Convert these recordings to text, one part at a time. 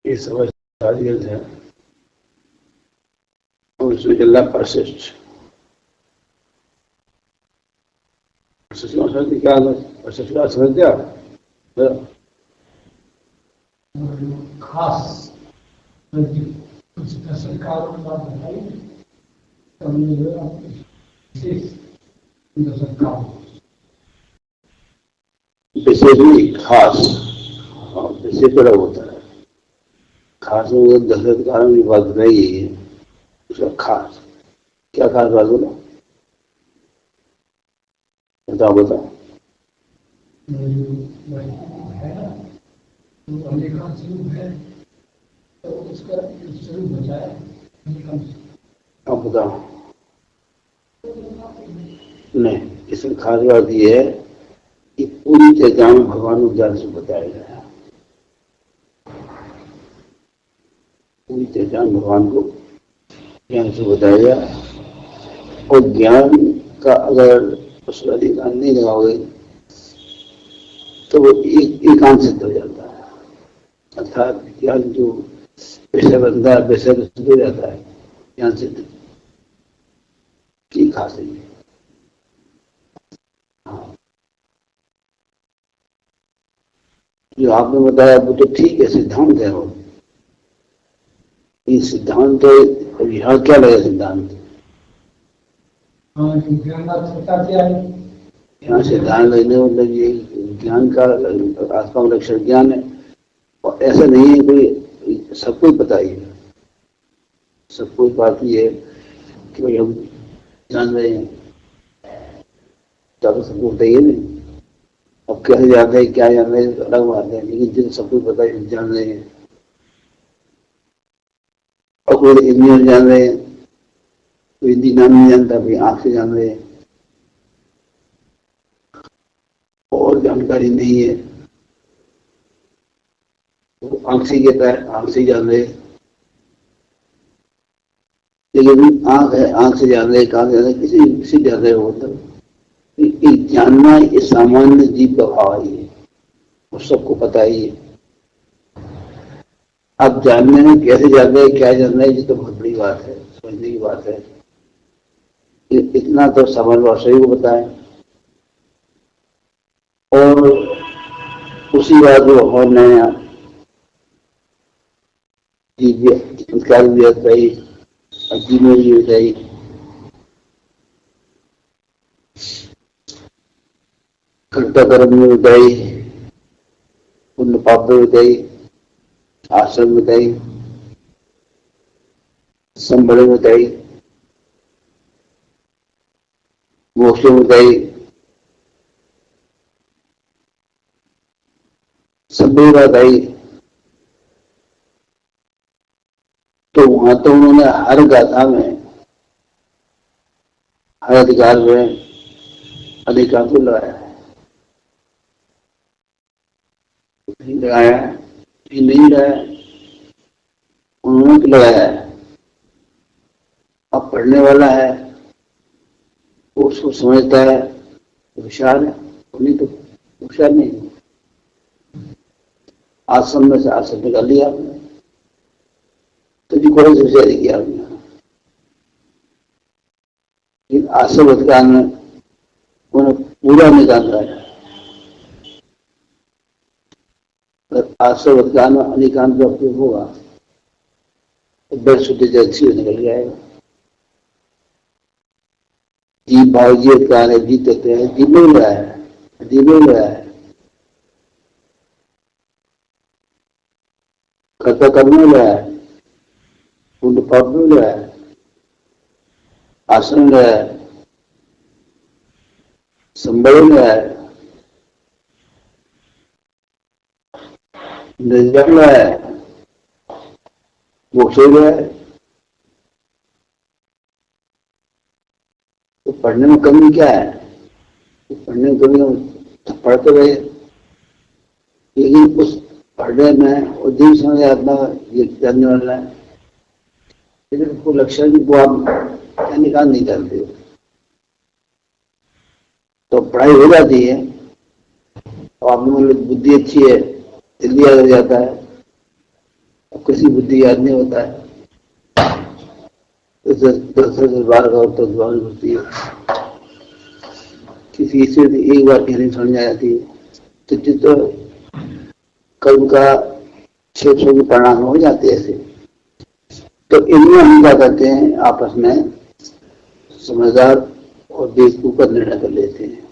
ये समझ सारी है और उसमें चल रहा परसिस्ट। क्या परसिस्ट का समझ गया खास सरकार विशेष नहीं खास। हाँ विशेष बड़ा होता है। खास में दशरथ कारण की बात नहीं है उसका खास। क्या खास बात बोलो बताओ बताओ। अब बताओ। नहीं इसमें खास बात यह है कि पूरी चर्चा में भगवान को ज्ञान से बताया गया है। पूरी चर्चा में भगवान को ज्ञान से बताया गया और ज्ञान का अगर उस अधिकार नहीं लगाओगे तो वो एकांत सिद्ध हो जाता है। अर्थात ज्ञान जो विषय बनता है विषय सिद्ध हो जाता है ज्ञान सिद्ध की खास है। जो आपने बताया वो तो ठीक है सिद्धांत है। वो ये सिद्धांत तो यहाँ क्या लगा सिद्धांत यहाँ सिद्धांत लेने मतलब ये ज्ञान का आत्मा का लक्षण ज्ञान है। और ऐसा नहीं है कोई सबको पता ही है। सबको बात ये है कि भाई हम जान रहे हैं तो सबको बताइए नहीं। अब कैसे जान रहे क्या जान रहे अलग बात है लेकिन जिन सबको पता है जान रहे हैं। और कोई इंजीनियर जान रहे हैं कोई हिंदी नाम नहीं जानता भाई आंख से जान रहे हैं और जानकारी नहीं है वो आंख से कहता है आंख से जान रहे। लेकिन आंख है आंख से जान रहे कहाँ जान रहे किसी जान रहे हो मतलब जानना ये सामान्य जीव का भाव ही है वो सबको पता ही है। अब जानने में कैसे जान रहे क्या जान रहे ये तो बहुत बड़ी बात है समझने की बात है। इतना तो सामान्य भाषा को बताएं और उसी बात को और नया संस्कार भी बताई अजीब भी बताई कर्ता कर्म में बताई पुण्य पाप में बताई आश्रम बताई संबल बताई मोक्ष बताई सभी बात आई। तो वहां तो उन्होंने हर गाथा में हर अधिकार में अधिकार को लगाया है। नहीं लगाया नहीं लगाया उन्होंने तो लगाया है। अब पढ़ने वाला है वो उसको समझता है होशियार है नहीं तो होशियार नहीं। आश्रम में से आश्रम निकाल लिया आपने तो जी कौन से होशियारी किया आपने। लेकिन आश्रम अधिकार में उन्हें पूरा निकाल रहा है। आश्रम अधिकार में अनिकांत का उपयोग होगा तो बड़ शुद्ध जल्दी निकल जाएगा। जीव भाव जी अधिकार है जीत देते हैं जीव मिल रहा है जीव मिल रहा है कर्ता कर्म मिल रहा है पुण्य पाप मिल रहा है आसन मिल रहा है संबल मिल रहा है निर्जन मिल रहा है मोक्ष मिल रहा है। तो पढ़ने में कमी क्या है पढ़ने में कमी पढ़ते रहे लेकिन उस पढ़ने में उद्देश्य समझ आत्मा ये जानने वाला है लेकिन उसको लक्षण को आप निकाल नहीं करते। तो पढ़ाई हो जाती है तो आप बुद्धि अच्छी है जल्दी आ जाता है किसी बुद्धि याद नहीं होता है, तो 10 बार का तो दिमाग घुसती है। किसी से एक बार कहनी समझ आ जाती है, तो चित्र कर्म का 600 के परिणाम हो जाते हैं ऐसे। तो इनमें हम क्या करते हैं, आपस में समझदार और बेवकूफ का निर्णय कर लेते हैं।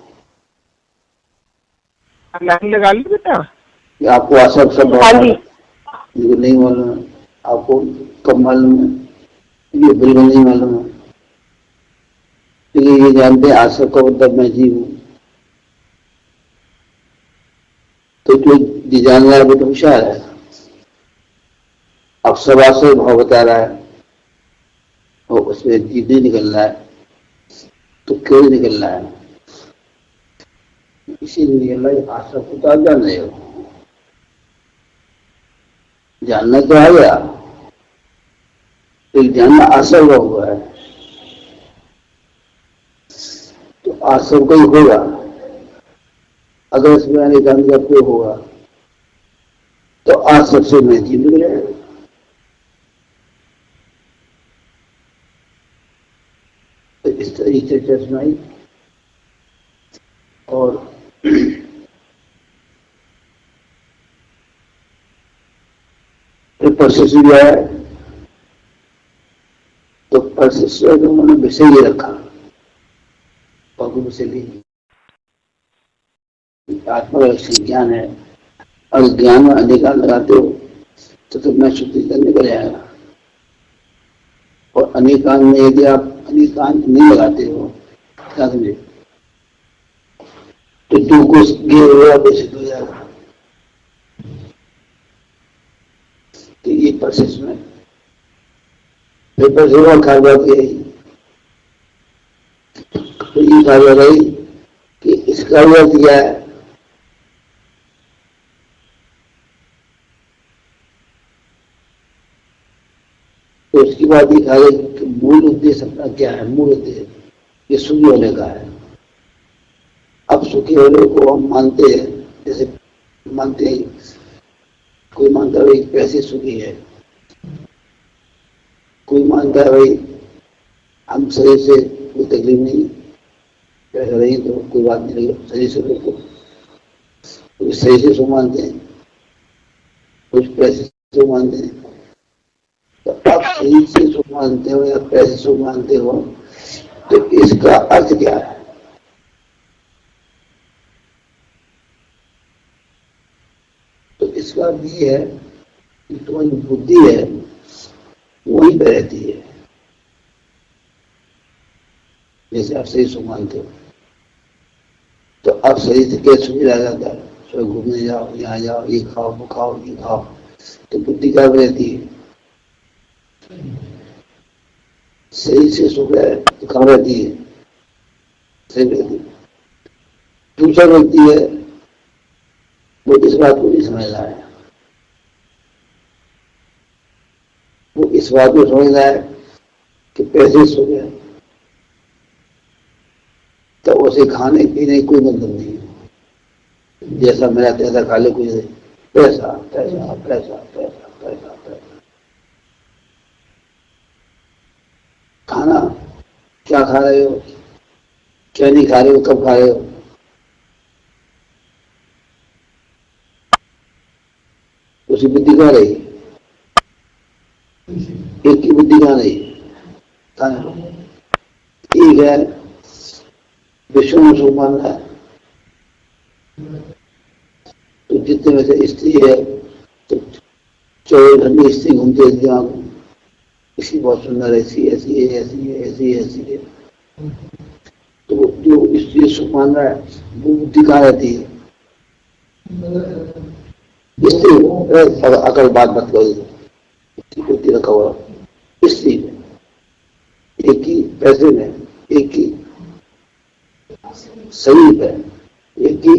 लाइन लगा ली बेटा। आपको आशा सब मुझे नहीं मालूम है, आपको कब मालूम है, ये बिल्कुल नहीं मालूम है। ये जानते हैं आशा का मतलब मैं जीव हूं। तो जो जान रहा है वो तो होशियार है। अब सब आशय भाव बता रहा है और उसमें जीव नहीं निकल रहा है, तो क्यों निकल रहा है? इसीलिए आशा को तो आप जान रहे हो, जानना तो आ गया, तो जानना आशा हुआ है, तो आशा का ही होगा। अगर इसमें अनेकांत का प्रयोग होगा तो आज सबसे मैं जीव निकलेगा। तो इस तरीके से सुनाई और परसिस्ट जो है, तो परसिस्ट उन्होंने विषय ही रखा, बाकी विषय नहीं। आत्मलक्षण ज्ञान है, और ज्ञान में अधिकार लगाते हो तो मैं शुद्धिकरण निकल जाएगा। और अनेकांत में यदि आप अनेकांत नहीं लगाते हो, क्या समझे, तो जो कुछ गे हुआ वो सिद्ध हो जाएगा। तो ये प्रोसेस में पेपर सेवा बात यही, तो ये कार्य रही कि इसका अर्थ क्या है। तो उसकी बात ये कहा कि मूल उद्देश्य अपना क्या है। मूल उद्देश्य ये सुखी होने का है। अब सुखी होने को हम मानते हैं, जैसे मानते हैं, कोई मानता है भाई पैसे सुखी है, कोई मानता है भाई हम शरीर से कोई तकलीफ नहीं, पैसा नहीं तो कोई बात नहीं, शरीर से तो सही से सो मानते हैं, कुछ पैसे से मानते हैं। तो आप शरीर से सो मानते हो या पैसे से मानते हो, तो इसका अर्थ क्या है? तो इसका अर्थ ये है कि तुम्हारी बुद्धि है वहीं पे रहती है। जैसे आप सही सो मानते हो, तो आप शरीर से क्या सुविधा आ जाता है, सुबह घूमने जाओ, यहाँ जाओ, ये खाओ, वो खाओ, ये खाओ, तो बुद्धि क्या रहती है? सही से सो गए तो कहाँ रहती है? सही रहती है। दूसरा व्यक्ति है वो इस बात को नहीं समझ रहा है, वो इस बात को समझ रहा है कि पैसे सो गए तो उसे खाने पीने कोई मतलब नहीं है, जैसा मेरा तैसा खा ले, कोई पैसा पैसा पैसा पैसा पैसा पैसा। खाना क्या खा रहे हो, क्या नहीं खा रहे हो, कब खा रहे हो, उसकी बुद्धि कहाँ रही? एक की बुद्धि कहाँ रही? एक है विश्व में सुख मान रहा है, तो जितने में से स्त्री है तो 24 घंटे स्त्री घूमते रहती है, इसकी बहुत सुंदर, ऐसी ऐसी है, ऐसी है, ऐसी ऐसी है। तो जो स्त्री सुख मान रहा है वो बुद्धि कहाँ रहती है? स्त्री अकल बात मत करो, बुद्धि रखा हुआ स्त्री में, एक ही पैसे में, एक ही शरीर है, एक ही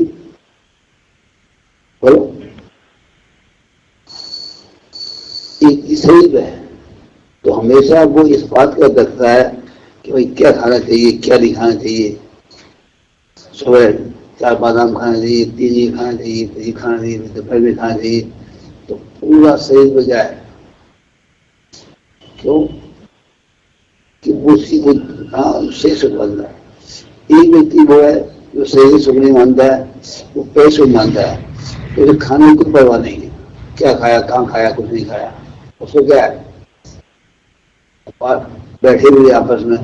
बोलो, एक ही शरीर है। तो हमेशा वो इस बात का रखता है कि भाई क्या खाना चाहिए, क्या नहीं खाना चाहिए। सुबह 4 बादाम खाना चाहिए, 3 ये खाना चाहिए, फिर ये खाना चाहिए, दोपहर में खाना चाहिए, तो पूरा शरीर हो जाए क्यों कि वो उसकी सही सुख मानता है। एक व्यक्ति वो है जो सही सुख नहीं मानता है, वो पैसे मानता है, तो खाने की परवाह नहीं है, क्या खाया, कहाँ खाया, कुछ नहीं खाया, उसको क्या है, बैठे हुए आपस में,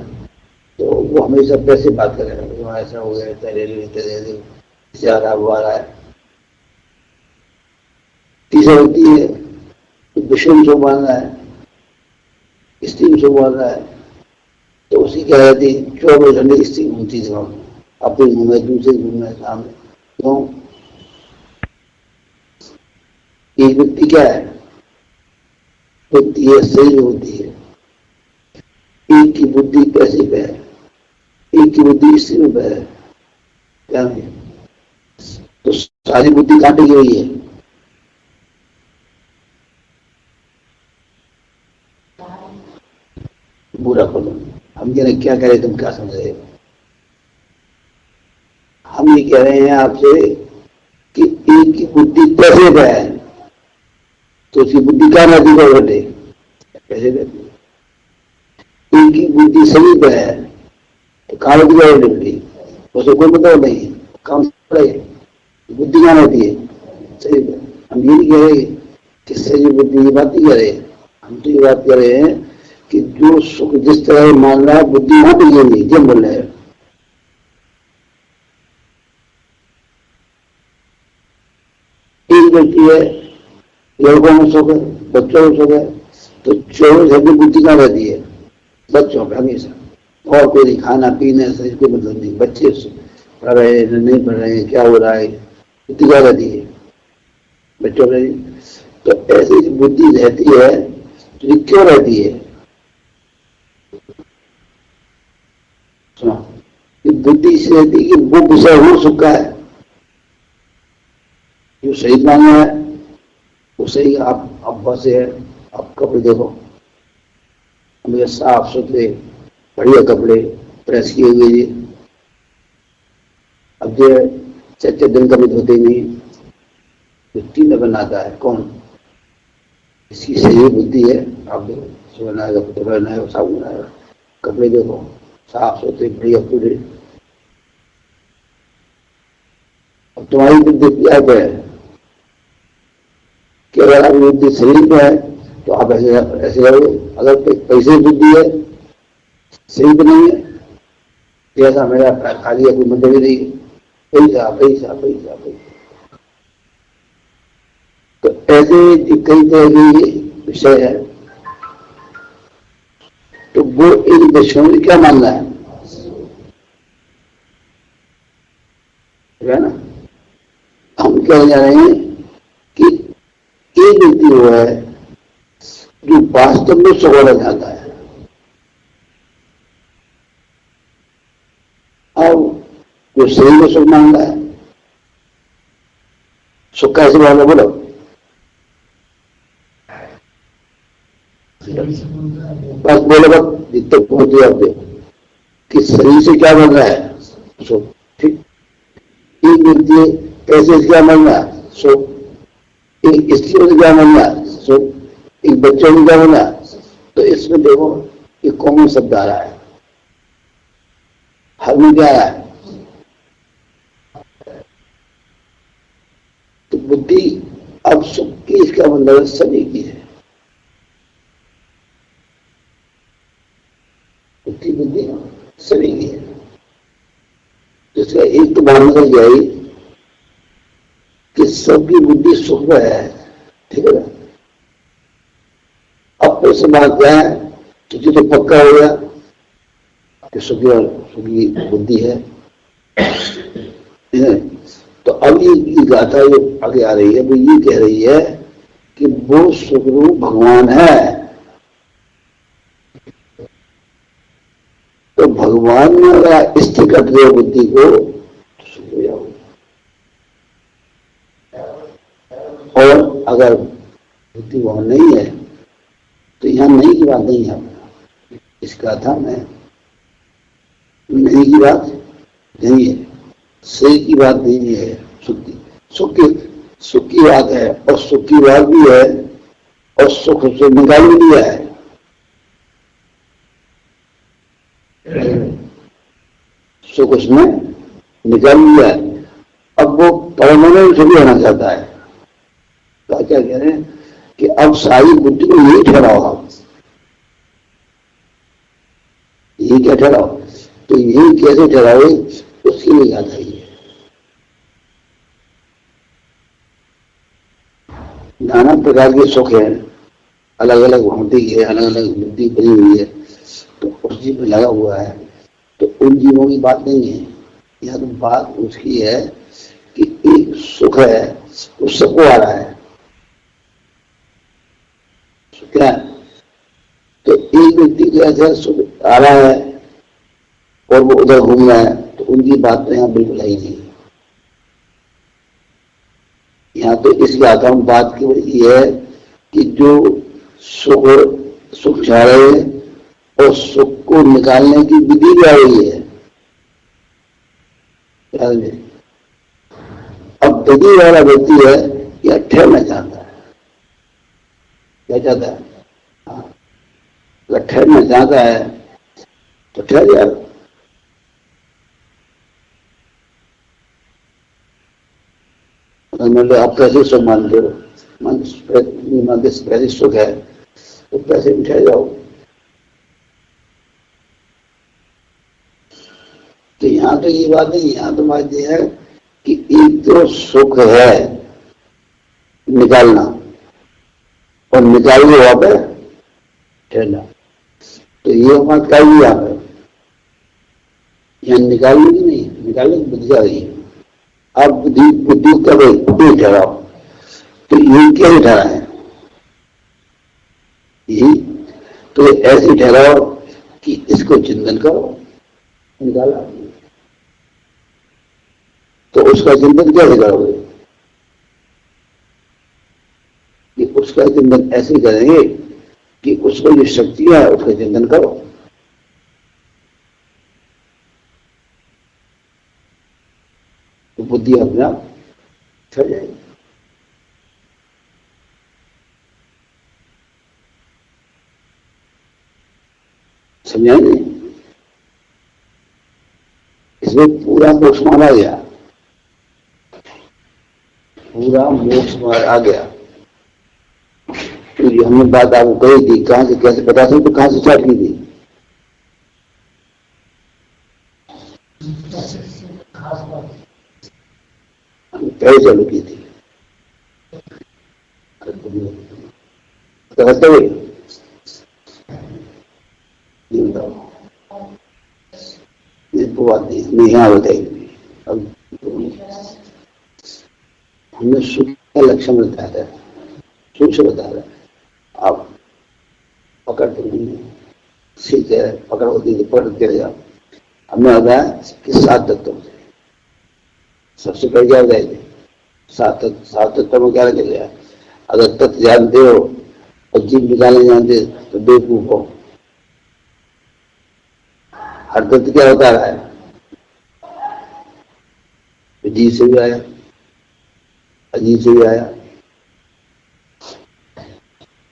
तो वो हमेशा पैसे बात करेगा, ऐसा हो गया, तेरे लिए आ रहा, वो आ रहा है। तीसरा व्यक्ति है तो विषय में सुख मान रहा है, स्त्री में सुख मान रहा है, तो उसी क्या रहती 24 घंटे स्त्री घूमती थी, अपनी घूमे, दूसरे घूमे, सामने। क्यों? एक व्यक्ति क्या है, होती है, सही होती है, एक की बुद्धि पैसे पे है, एक की बुद्धि स्त्री में पे है, क्या है, तो सारी बुद्धि काटी गई है। बुरा खोलो, हम कह रहे क्या कह रहे, तुम क्या समझ रहे हो? हम ये कह रहे हैं आपसे कि एक की बुद्धि पैसे पे है, तो उसकी बुद्धि क्या रहती है, घटे पैसे रहती है। एक की बुद्धि सही पे है तो कहाँ रहती है, घटे, उसे कोई मतलब नहीं, काम पड़े, बुद्धि कहाँ रहती है, सही पे। हम ये नहीं कह रहे कि सही बुद्धि, ये बात नहीं कह रहे, हम तो ये बात कह रहे हैं कि जो सुख जिस तरह मान रहा है, बुद्धि वहां पर ये नहीं, जब बोल रहे हैं। एक व्यक्ति है, लड़कों में सुख है, बच्चों में सुख है, तो 24 घंटे बुद्धि कहाँ रहती है, बच्चों पे हमेशा, और कोई नहीं, खाना पीने से कोई मतलब नहीं, बच्चे पढ़ रहे हैं नहीं पढ़ रहे हैं, क्या हो रहा है, बुद्धि कहाँ रहती है, बच्चों में। तो ऐसी बुद्धि रहती है, तो क्यों रहती है, बुद्धि से रहती है कि वो विषय हो सुख है, जो सही मांगा है वो सही। आप बसे है, आप कपड़े देखो, हमें साफ सुथरे बढ़िया कपड़े प्रेस किए हुए जी, अब जो 4 दिन कभी धोते नहीं, मिट्टी में बनाता है कौन, इसकी सही बुद्धि है। आप देखो, सुबह नहाएगा, दोपहर नहाएगा, साबुन नहाएगा, कपड़े देखो साफ सुथरे बढ़िया पूरे। अब तुम्हारी बुद्धि क्या है कि अगर आपकी बुद्धि शरीर में है तो आप ऐसे रहोगे, अगर पैसे बुद्धि है, सही तो नहीं है, जैसा मेरा खाली है, कोई मतलब ही नहीं, पैसा पैसा पैसा पैसा। तो ऐसे कई तरह के विषय है, तो वो एक विषय में क्या मानना है ना। हम क्या जा रहे हैं कि एक व्यक्ति वो है जो वास्तव में सुगौड़ा जाता है, और जो शरीर में सुख मांगता है, सुख कैसे मांगा बोलो, बस बोलो, बस जितने पहुंचे आप देखो कि शरीर से क्या बन रहा है, सुख, ठीक। एक व्यक्ति पैसे से क्या बनना, सुख, एक स्त्रियों से क्या बनना, सुख, एक बच्चों से क्या बनना। तो इसमें देखो एक कॉमन शब्द आ रहा है, हर में क्या आ रहा है, तो बुद्धि अब सुख की, इसका मतलब सभी की है, बुद्धि सभी की है। जिसका एक तो मानना यही कि सबकी बुद्धि सुख में है, ठीक है ना। अब पैसे बात क्या है, तुझे तो पक्का हो गया कि सुखी बुद्धि है। तो अब ये गाथा जो आगे आ रही है वो ये कह रही है कि वो सुखरूप भगवान है, तो भगवान में अगर स्थिर कर दे बुद्धि को तो सुख हो जाओगे, और अगर बुद्धि वहां नहीं है तो यहाँ नहीं की बात नहीं है, इसका था मैं नहीं की बात नहीं है, सही की बात नहीं है, सुख की बात है, और सुख की बात भी है, और सुख से निकाल भी दिया है, सुख उसने निकाल लिया है। अब वो परमानेंट सुखी होना चाहता है। तो क्या कह रहे हैं कि अब सारी बुद्धि को यही ठहराओ, आप यही क्या ठहराओ। तो यही कैसे ठहराओ, उसकी नहीं याद आई है। नाना प्रकार के सुख है, अलग अलग भांति है, अलग अलग बुद्धि बनी हुई है, तो उस जीव में लगा हुआ है। तो उन जीवों की बात नहीं है, यह तो बात उसकी है कि एक सुख है, उस सबको आ रहा है। क्या है? तो एक व्यक्ति को ऐसा सुख आ रहा है और वो उधर घूम रहा है, तो उनकी बात तो यहाँ बिल्कुल ही नहीं। यहाँ तो इसलिए आता हूं, बात केवल ये है कि जो सुख चाह रहे हैं और सुख को निकालने की विधि क्या रही है। अब विधि वाला व्यक्ति है या ठहरना चाहता है, क्या चाहता है? अगर ठहरना चाहता है तो ठहर यार। आप कैसे सुख मानते हो, पैसे सुख है तो पैसे में ठहर जाओ। तो यहाँ तो ये बात नहीं, यहाँ तो बात यह है कि एक तो सुख है निकालना और निकाल के वहां पर ठहरना। तो ये बात का ही यहाँ है, यहाँ निकालने की नहीं, निकालने की बुद्धि आ रही है। आप बुद्धि कब ठहराओ, तो ये क्या ठहरा है, यही तो ऐसे ठहराओ कि इसको चिंतन करो, निकाला। तो उसका चिंतन कैसे करोगे? कि उसका चिंतन ऐसे करेंगे कि उसको जो शक्ति है उसका चिंतन करो। तो बुद्धि अपने आप चल जाएगी। समझा नहीं? इसमें पूरा मोक्ष माना गया, पूरा मोक्ष आ गया। तो ये हमने बात आपको कही थी, कहां से कैसे पता चल, तो कहां से स्टार्ट की थी? पहले चालू की थी। तो बात नहीं यहाँ बताएगी। अब हमने सुख का लक्षण बताया था, सुख से बता रहा। आप पकड़ ठीक है, पकड़ होती है पकड़ के जाओ। हमने बताया कि 7 तत्व से सबसे पहले क्या बताए? 7 तत्व में क्या रखे गया? अगर तत्व जानते हो और जीव निकालने जानते तो बेवकूफ हो। हर तत्व क्या होता रहा है? जीव से भी आया, अजीब से भी आया,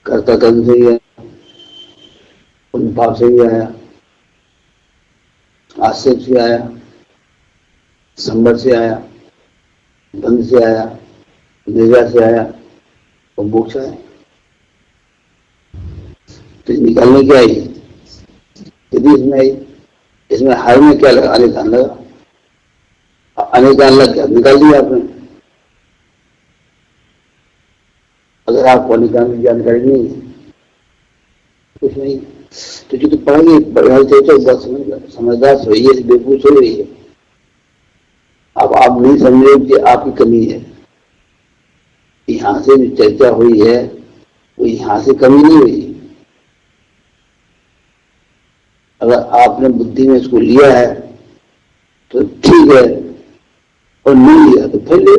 कर्ता कर्म से भी आया, उन भाव से भी आया, आक्षेप से आया, संबर से आया, बंध से आया, निद्रा से आया और मोक्ष आया। तो निकालने क्या आई? यदि इसमें आई, इसमें हर में क्या लगा? अनेकान लगा। अनेकान लग गया, निकाल दिया आपने। अगर आपको अनेकान की जानकारी नहीं है, कुछ नहीं, तो जो तो पढ़ेंगे समझदार सही है, बेवकूफ हो रही है। अब आप नहीं समझे कि आपकी कमी है। यहां से जो चर्चा हुई है वो यहां से कमी नहीं हुई। अगर आपने बुद्धि में इसको लिया है तो ठीक है, और नहीं लिया तो फिर ले।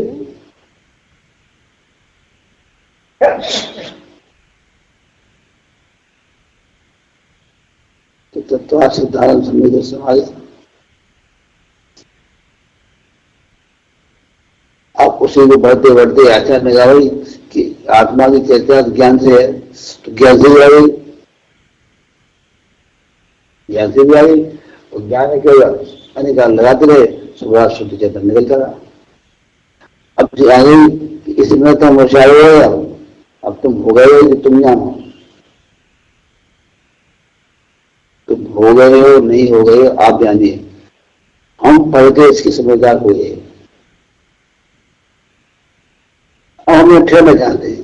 तो तत्व सिद्धांत समझ समाज आप उसी को बढ़ते बढ़ते आचार्य ने कहा कि आत्मा की चर्चा ज्ञान से है, तो ज्ञान से भी आ गई, ज्ञान से भी आ गई। और ज्ञान है क्या? निकाल लगाते रहे, सुबह शुद्ध चेतन निकलता रहा। अब आगे इसमें तो होशियार हो गया, अब तुम हो गए हो कि तुम जानो, तुम हो गए हो नहीं हो गए हो आप जानिए, हम पढ़ के इसकी समझदार हुए। अब हमें ठहरना चाहते हैं,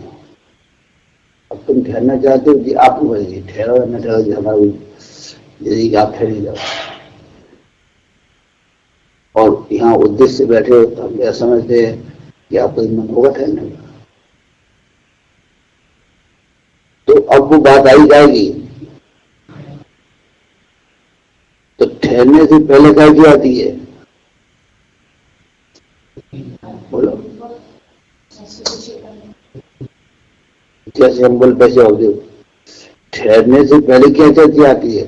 अब तुम ठहरना चाहते हो कि आप बोलिए ठहरो न ठहरो जी, हमारा यदि आप ठहर जाओ और यहाँ उद्देश्य से बैठे हो तो हम यह समझते हैं कि आपका मन होगा ठहरने का। तो अब वो बात आई जाएगी, तो ठहरने से पहले क्या की आती है, बोलो जैसे हम बोल पैसे हो गए, ठहरने से पहले क्या चर्चा आती है,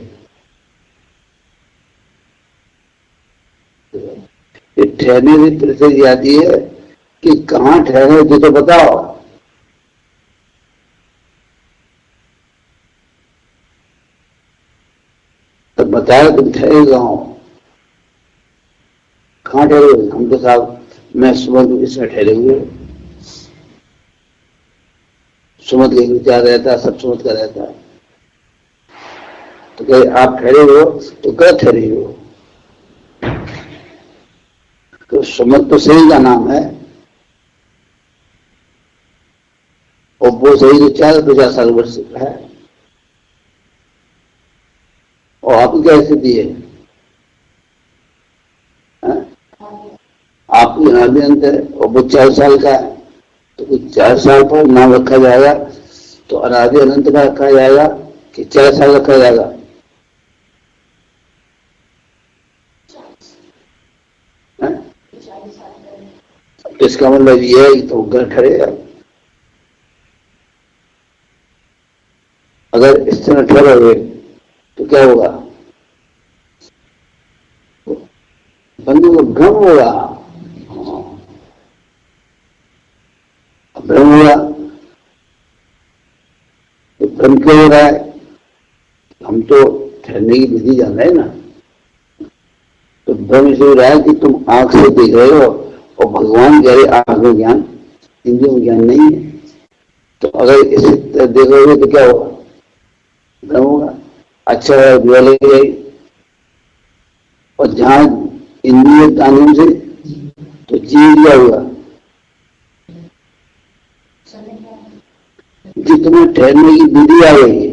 ठहरने से पहले आती है कि कहाँ ठहरे जो तो बताओ। तब बताया तुम ठहरे कहाँ, कहाँ ठहरे? हम तो साहब मैं सुबह इसमें ठहरे हुए, सुमत का विचार रहता है, सब सुमत का रहता है। तो कहे आप ठहरे हो तो क्या ठहरे हो, तो सुमत तो सही का नाम है और वो सही तो 4-50 साल वर्ष है। और आपकी क्या स्थिति है, आपकी अनादि अंत है और वो 4 साल का है, तो 4 साल पर नाम रखा जाएगा तो अनादि अनंत का रखा जाएगा कि 4 साल रखा जाएगा? तो इसका मतलब ये है कि तो घर ठहरेगा। अगर इस तरह ठहरोगे तो क्या होगा, बंधु को भ्रम होगा, भ्रम होगा। तो भ्रम क्यों हो रहा है, हम तो ठहरने की विधि जान रहे हैं ना, तो भ्रम इसे हो रहा है कि तुम आंख से देख रहे हो और भगवान कह रहे आंख में ज्ञान, इंद्रियों में ज्ञान नहीं है। तो अगर इसे देखोगे तो क्या होगा, भ्रम होगा। अच्छा बुरा लग गई, और जहां इंद्रिय कानून से तो जीव क्या हुआ, जितने ठहरने की विधि आ गई है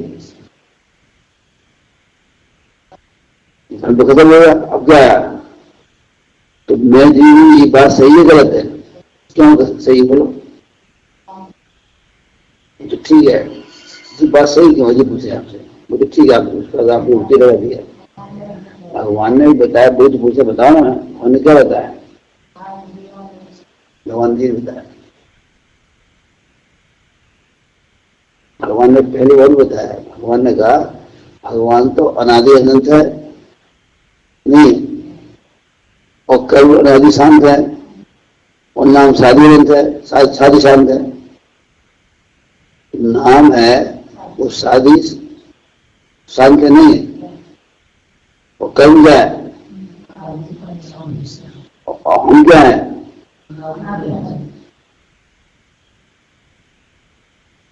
तो खत्म हो गया। अब क्या है, तो मैं जीव, ये बात सही है गलत है, क्यों सही बोलो, तो ठीक है ये बात सही क्यों है, पूछे आपसे, बोले ठीक है आपने उल्टी लगा दिया। भगवान ने भी बताया, बहुत पूछे बताओ ना, उन्होंने क्या बताया, भगवान जी ने बताया, भगवान ने पहले और बताया। भगवान ने कहा भगवान तो अनादि अनंत है नहीं, और कर्म अनादि शांत है, और नाम साधु अनंत है, साधु शांत है। नाम है वो साधु शांत नहीं है, और कर्म क्या है, और हम क्या है।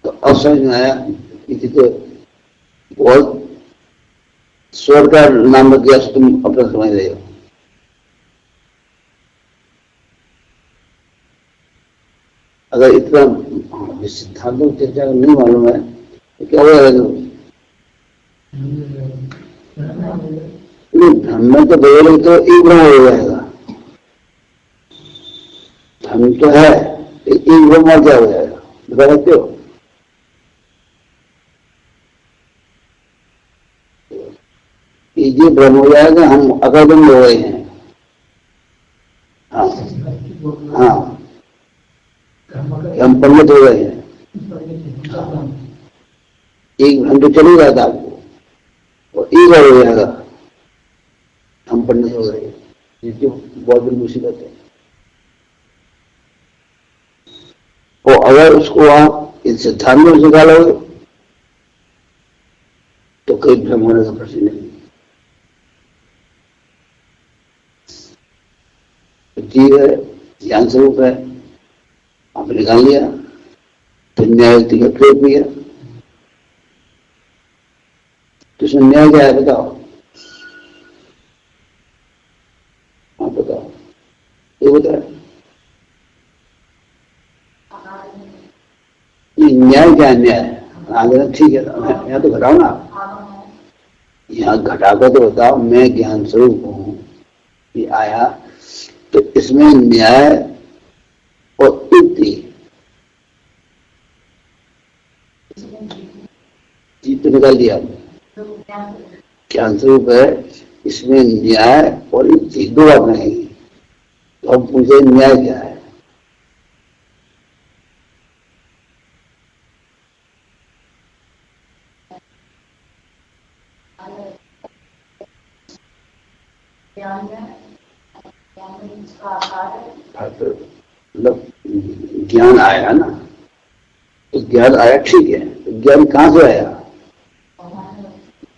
तो अब समझ में आया कि तो बहुत स्वर का नाम रख दिया, तुम अपना समझ रहे हो। अगर इतना सिद्धांतों की चर्चा नहीं मालूम है तो क्या होगा, धर्म में तो बदले तो एक भ्रम हो जाएगा, धर्म तो है एक भ्रम और क्या हो जाएगा, बता सकते हो? ये भ्रम हो जाएगा, हम अकर्मण्य हो गए हैं। हाँ हाँ, हम पंडित हो गए हैं, एक भ्रम तो चल ही रहा था आपको, और एक और हो जाएगा हम पंडित हो गए, जिसकी बहुत बड़ी मुसीबत है। और अगर उसको आप इन सिद्धांतों में निकालोगे तो कई भ्रम होने का प्रश्न नहीं। जीव है, ज्ञान स्वरूप है, आपने निकाल लिया, फिर न्याय युक्ति का प्रयोग किया, तो इसमें न्याय क्या है बताओ, आप बताओ, ये बताए न्याय क्या है? न्याय आगे ठीक है, यहाँ तो घटाओ ना, यहाँ घटाकर तो बताओ, मैं ज्ञान स्वरूप हूं, ये आया, तो इसमें न्याय और युक्ति जीत तो निकाल दिया, ज्ञान स्वरूप है, इसमें न्याय और युक्ति दो बात नहीं, तो अब पूछे न्याय क्या है? मतलब ज्ञान आया ना, तो ज्ञान आया ठीक है, तो ज्ञान कहां से आया?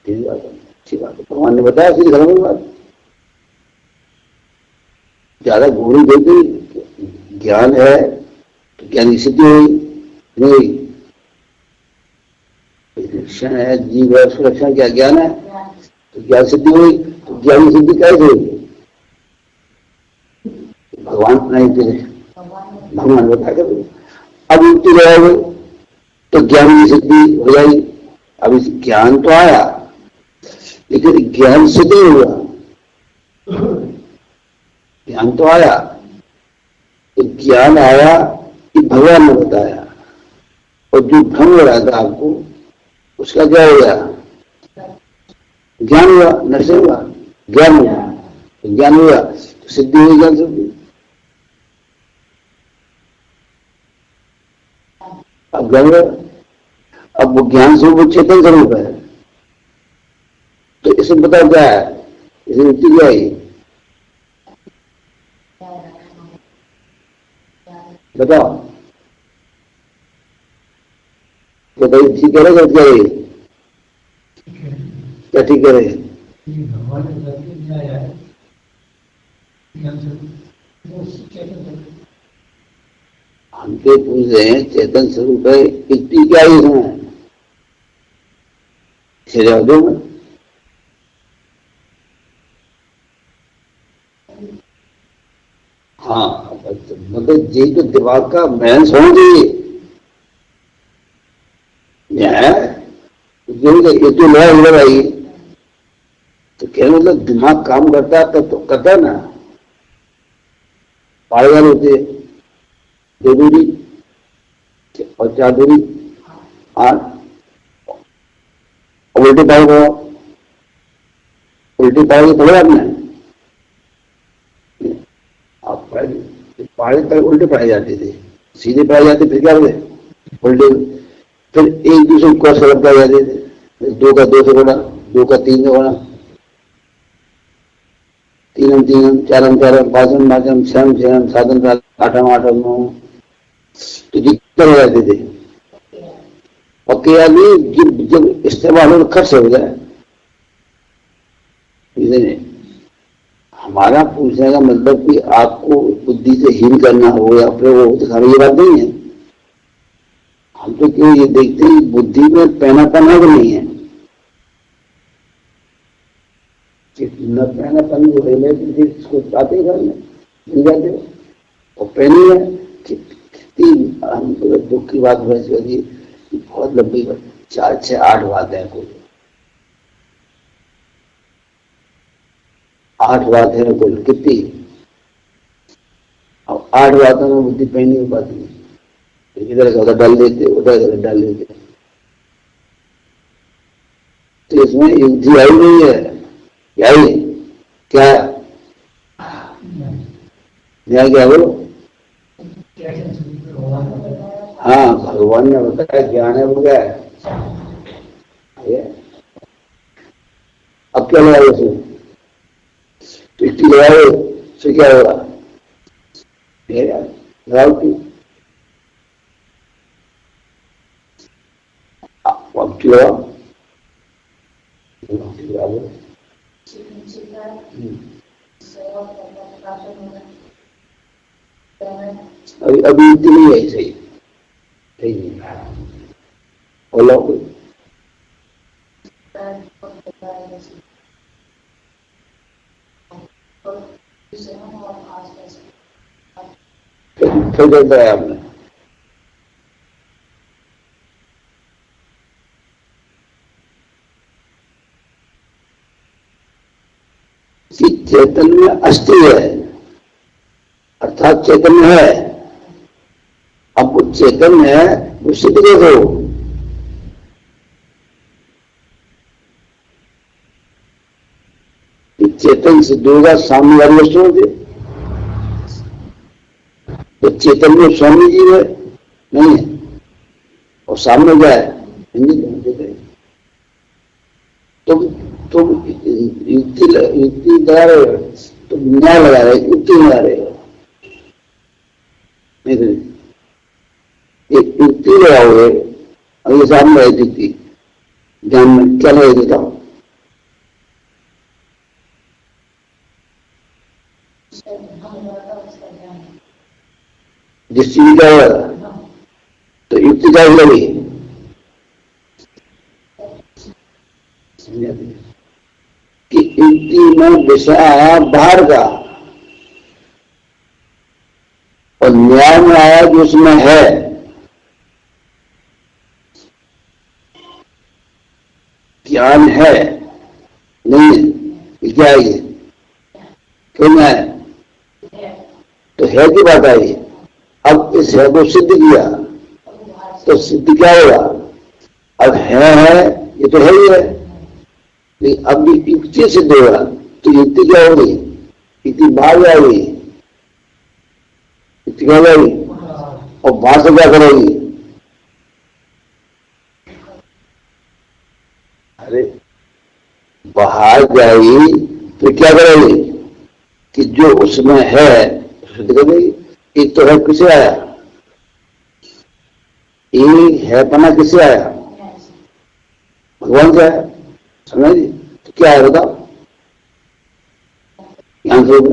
अच्छी बात है, भगवान ने बताया, फिर घर में बात ज्यादा घूरी देती, ज्ञान है तो ज्ञान की सिद्धि हुई नहीं, शिक्षण है, जीव है, सुरक्षा क्या ज्ञान है, तो ज्ञान सिद्धि हुई, तो ज्ञान की सिद्धि कैसे हुई? भगवान नहीं थे, भगवान बता कर, अब युक्ति लगाओगे तो ज्ञान की सिद्धि हो जाएगी। अब इस ज्ञान तो आया, लेकिन ज्ञान सिद्ध नहीं हुआ, ज्ञान तो आया, तो ज्ञान आया कि भगवान ने बताया, और जो भ्रम हो रहा था आपको, उसका क्या हो गया? ज्ञान हुआ, नशे हुआ, ज्ञान हुआ, तो ज्ञान हुआ तो सिद्धि हुई, ज्ञान सिद्धि। अब ज्ञान, अब वो ज्ञान स्वरूप चेतन स्वरूप है, तो इसमें बताओ क्या है, इसमें युक्ति क्या है? बताओ, बताइए, ठीक कह रहे क्या? क्या ठीक कह रहे? हमसे पूछ रहे हैं चेतन स्वरूप है, युक्ति क्या है इसमें? जवाब दो। हाँ, मतलब यही तो दिमाग का बैलेंस होना चाहिए, ये तो नया उधर आई, तो क्या मतलब दिमाग काम करता है तब तो करता है ना, पायदान होते 2 दूरी और 4 दूरी 8, उल्टे पाए को, उल्टे पाए को पढ़ा आपने, आप पढ़े तक उल्टे पढ़ाए जाते थे, सीधे पढ़ाए जाते, फिर क्या होते उल्टे, फिर एक दूसरे को सरल पढ़ाए जाते थे, 2 का 2 से गुणा, 2 का 3 से गुणा, 3 3 4 4 5 5 6 6 7 7 8 8 9, तो जितने हो जाते थे, और क्या जब इस्तेमाल हो खर्च हो जाए। हमारा पूछने का मतलब कि आपको बुद्धि से हीन करना हो या फिर वो, तो हमें ये बात नहीं है, हम तो क्यों ये देखते हैं बुद्धि में पैनापन है कि नहीं है, न पैनापन को इसको चाहते ही घर में मिल जाते हो, और पैनी है कितनी, हम दुख की बात है, बहुत लंबी बात, 4 6 8 बात है, कुल 8 बात है कुल, कितनी, अब 8 बातों में बुद्धि पैनी हो पाती है, इधर का उधर डाल देते, उधर डाल देते, तो इसमें युक्ति आई नहीं है, आई क्या? न्याय क्या बोलो? हाँ, भगवान ने बताया ज्ञान है, वो क्या है? अब क्या लगाओ उसमें? तो युक्ति लगाओ, से क्या होगा? लगाओ की अब क्या अभी युक्ति नहीं है, सही सही नहीं है। बोलो कोई फिर कहता है आपने कि चैतन्य अस्थि है, अर्थात चैतन्य है। अब वो चैतन्य है, वो सिद्ध कैसे हो? चेतन सिद्ध होगा सामने वाली वस्तु होगी। तो चैतन्य स्वामी जी है नहीं है, और सामने क्या है? हिंदी। तुम युक्ति लगा रहे हो, तुम न्याय लगा रहे हो, युक्ति लगा रहे हो। नहीं, एक युक्ति लगाओगे और ये सामने है युक्ति, ध्यान में क्या लगा देता हूं? जिस चीज का होगा तो युक्ति क्या लगी? कि युक्ति में विषय आया बाहर का और न्याय में आया जो उसमें है। ज्ञान है नहीं है, क्या है ये? क्यों है? तो है की बात आई। अब इस है को सिद्ध किया तो सिद्ध क्या होगा? अब है ये तो है ही है, लेकिन अब युक्ति सिद्ध होगा तो युक्ति क्या होगी? युक्ति बाहर जाएगी, युक्ति क्या जाएगी और बाहर से क्या करेगी? अरे बाहर जाएगी तो क्या करेगी कि जो उसमें है सिद्ध कर देगी। एक तो है किसे आया? एक है पना किसे आया? भगवान से आया, समझ? तो क्या है बताओ? ज्ञान स्वरूप।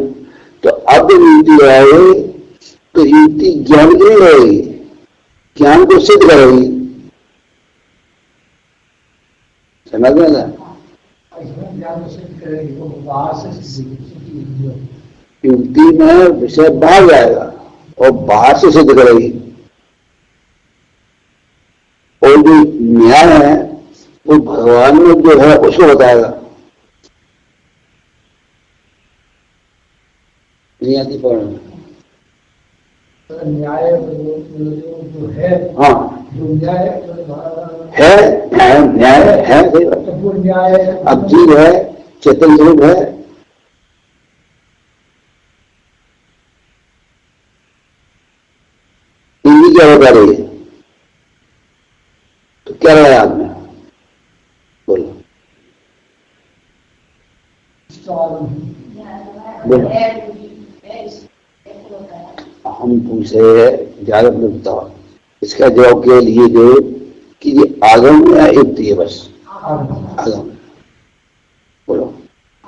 तो अब युक्ति आए तो युक्ति ज्ञान की नहीं रहेगी, ज्ञान को सिद्ध करेगी। समझ में ना? युक्ति में विषय बाहर जाएगा और बाहर से सिद्ध करेगी, और जो न्याय है वो भगवान में जो है उसको बताएगा। नहीं आती पढ़ने? न्याय जो है, हाँ जो न्याय है न्याय है, सही बात। वो न्याय अब जीव है, चेतन स्वरूप है, इनकी क्या बता रही है? तो क्या रहा आपने? बोलो बोलो। हम तुमसे ज्यादा मत बताओ, इसका जवाब के लिए दो कि ये आगम या युक्ति है? बस आगम। बोलो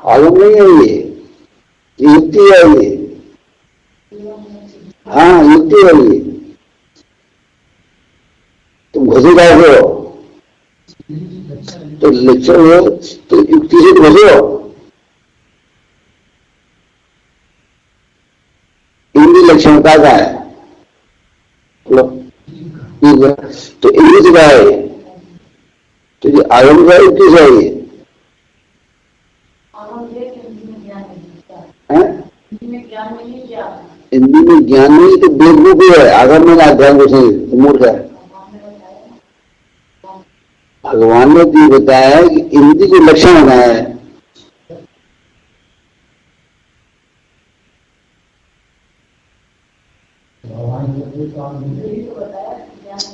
आगम नहीं है ये युक्ति है ये। हाँ युक्ति है ये। तुम घुसे जाओगे हो तो लक्षण हो तो युक्ति से घुसे हो। इनकी लक्षणता का है तो इनकी से क्या है? तो ये आगम का युक्ति से है। हिंदी में ज्ञान नहीं तो बेवकूफी है। आगम में ना ध्यान घुसे तो मूर्ख है। भगवान ने भी बताया कि इंद्रिय को लक्षण होना है।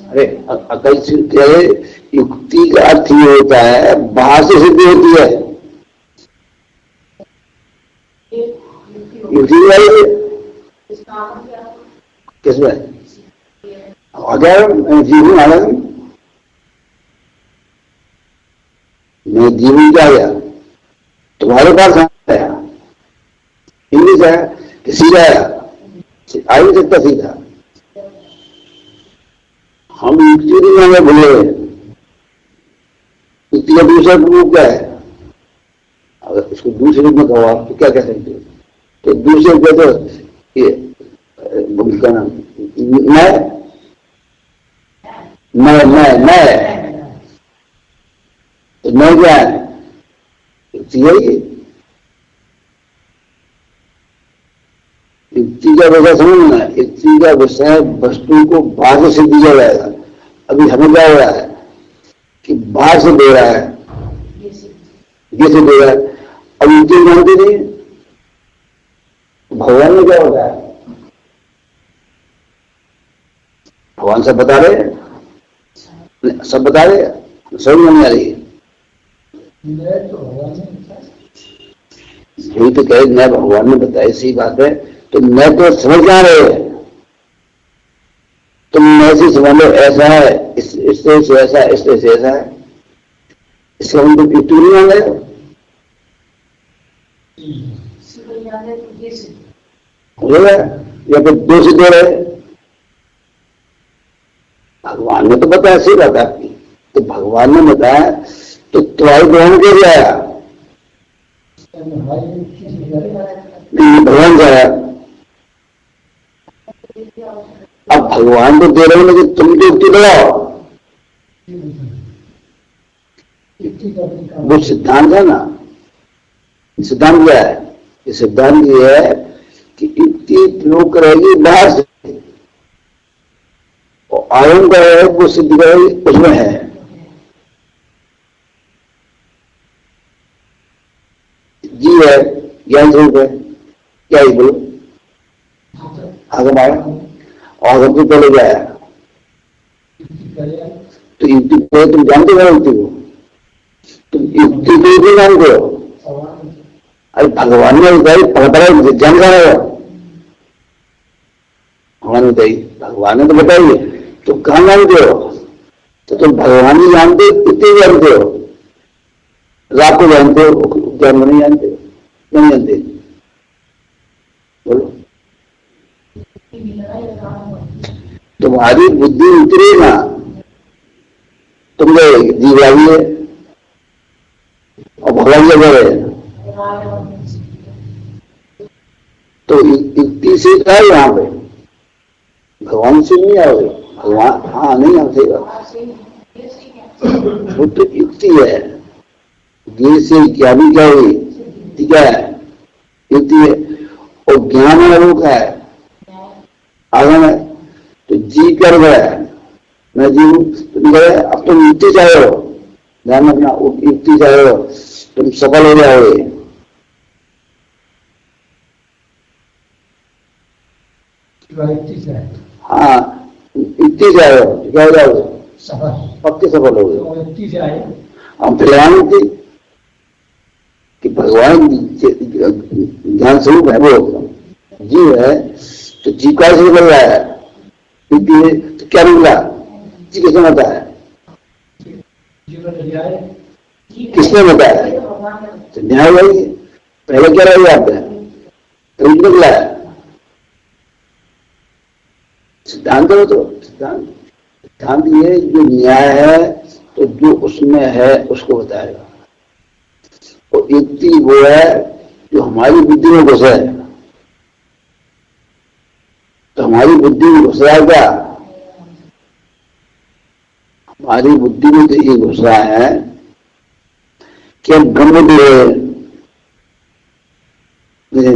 अरे अकल सिद्ध है, युक्ति का अर्थ ये होता है बाहर से सिद्धि होती है। युक्ति वाली किसमें अगर जीवन आनंद मैं जीवन क्या आया तुम्हारे पास आया, हिंदी से आया, किसी से आया? आ ही सकता सीधा। हम युक्ति नहीं मांगे भूले। युक्ति का दूसरा रूप क्या है? अगर इसको दूसरे रूप में कहो आप तो क्या कह सकते हो? तो दूसरे को तो ये क्या नाम मैं तो मैं क्या है? युक्ति है ये। युक्ति का विषय समझना, युक्ति का विषय वस्तु को बाहर से दिया जाएगा। अभी हमें क्या हो रहा है कि बाहर से दे रहा है, ये से दे रहा है। अब युक्ति मानते नहीं। भगवान में क्या होता है? भगवान सब बता रहे, सब बता रहे, सही नहीं आ रही है। यही तो कहे मैं भगवान ने बताया, सही बात है। तो मैं तो समझ जा रहे हैं, तुम ऐसे समझ लो ऐसा है, इससे से ऐसा, इससे से ऐसा है। इसका हम तो युक्ति नहीं मान रहे हो गया, या फिर दो से दे रहे। भगवान ने तो बताया, सही बात आपकी। तो भगवान ने बताया तो तुम्हारी ग्रहण कर आया भगवान से आया। अब भगवान तो दे रहे हो, लेकिन तुम तो युक्ति लगाओ। वो सिद्धांत है ना। सिद्धांत क्या है? ये सिद्धांत ये है कि युक्ति प्रयोग करेगी बाहर से, और आयन का है वो सिद्ध करेगी उसमें है। जी है, ज्ञान स्वरूप है, क्या ही बोलो। आगम आया, आगम तो पहले क्या आया? तो युक्ति पहले तुम जानते हो युक्ति को, तुम युक्ति को भी जानते हो। अरे भगवान ने बताई, पता जान रहा है। भगवान ने बताई, भगवान ने तो बताई, तुम कहाँ जानते हो? तो तुम भगवान ही जानते, इतने जानते हो, रात को जानते हो, ज्ञान में नहीं जानते, नहीं जानते। बोलो, तुम्हारी बुद्धि उतरी ना, तुम गए जीवाई है और भगवान जगह है। तो युक्ति से क्या है यहाँ पे? भगवान से नहीं आओगे। भगवान हाँ नहीं आते, वो तो युक्ति है। ये से क्या भी क्या हुई, क्या है? युक्ति है। और ज्ञान है वो क्या है? आगम है। तो जी कर गया, मैं जी हूं, तुम गए। अब तुम युक्ति चाहे हो, ध्यान रखना, युक्ति चाहे हो, तुम सफल हो जाओगे। हाँ, युक्ति चाहे हो क्या हो जाओगे? पक्के सफल हो गए। हम फिलहाल कि भगवान ज्ञान स्वरूप है, वो जीव है। तो जीव का से निकल रहा है, तो क्या निकला? जी कैसे होता है? किसने बताया? तो न्याय वही पहले क्या रही आपने, तो निकला है। सिद्धांत हो तो सिद्धांत ये जो न्याय है, तो जो उसमें है उसको बताएगा। और युक्ति वो है जो हमारी बुद्धि में घुसा है। तो हमारी बुद्धि में घुस रहा है क्या? हमारी बुद्धि में तो ये घुस रहा है कि हम ब्रह्म भी है।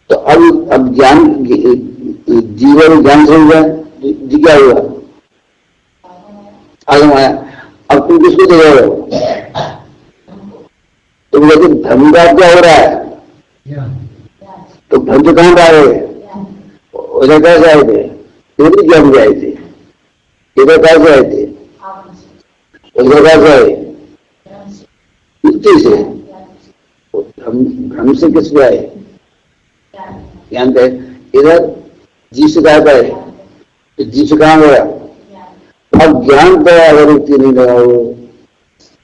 तो अब ज्ञान, जीवन ज्ञान से हुआ, जी क्या हुआ? आगम आया। अब तुम किसको दे रहे हो? तो लेकिन धर्म का क्या हो रहा है? तो धर्म से कहां आए? उधर कैसे आए थे? इधर ज्ञान से आए थे। इधर कैसे आए थे? उधर कैसे आए? युक्ति से। भ्रम से किससे आए? ज्ञान पे। इधर जी से कहा गए, तो जी से कहां गया? अब ज्ञान पे अगर युक्ति नहीं लगाओ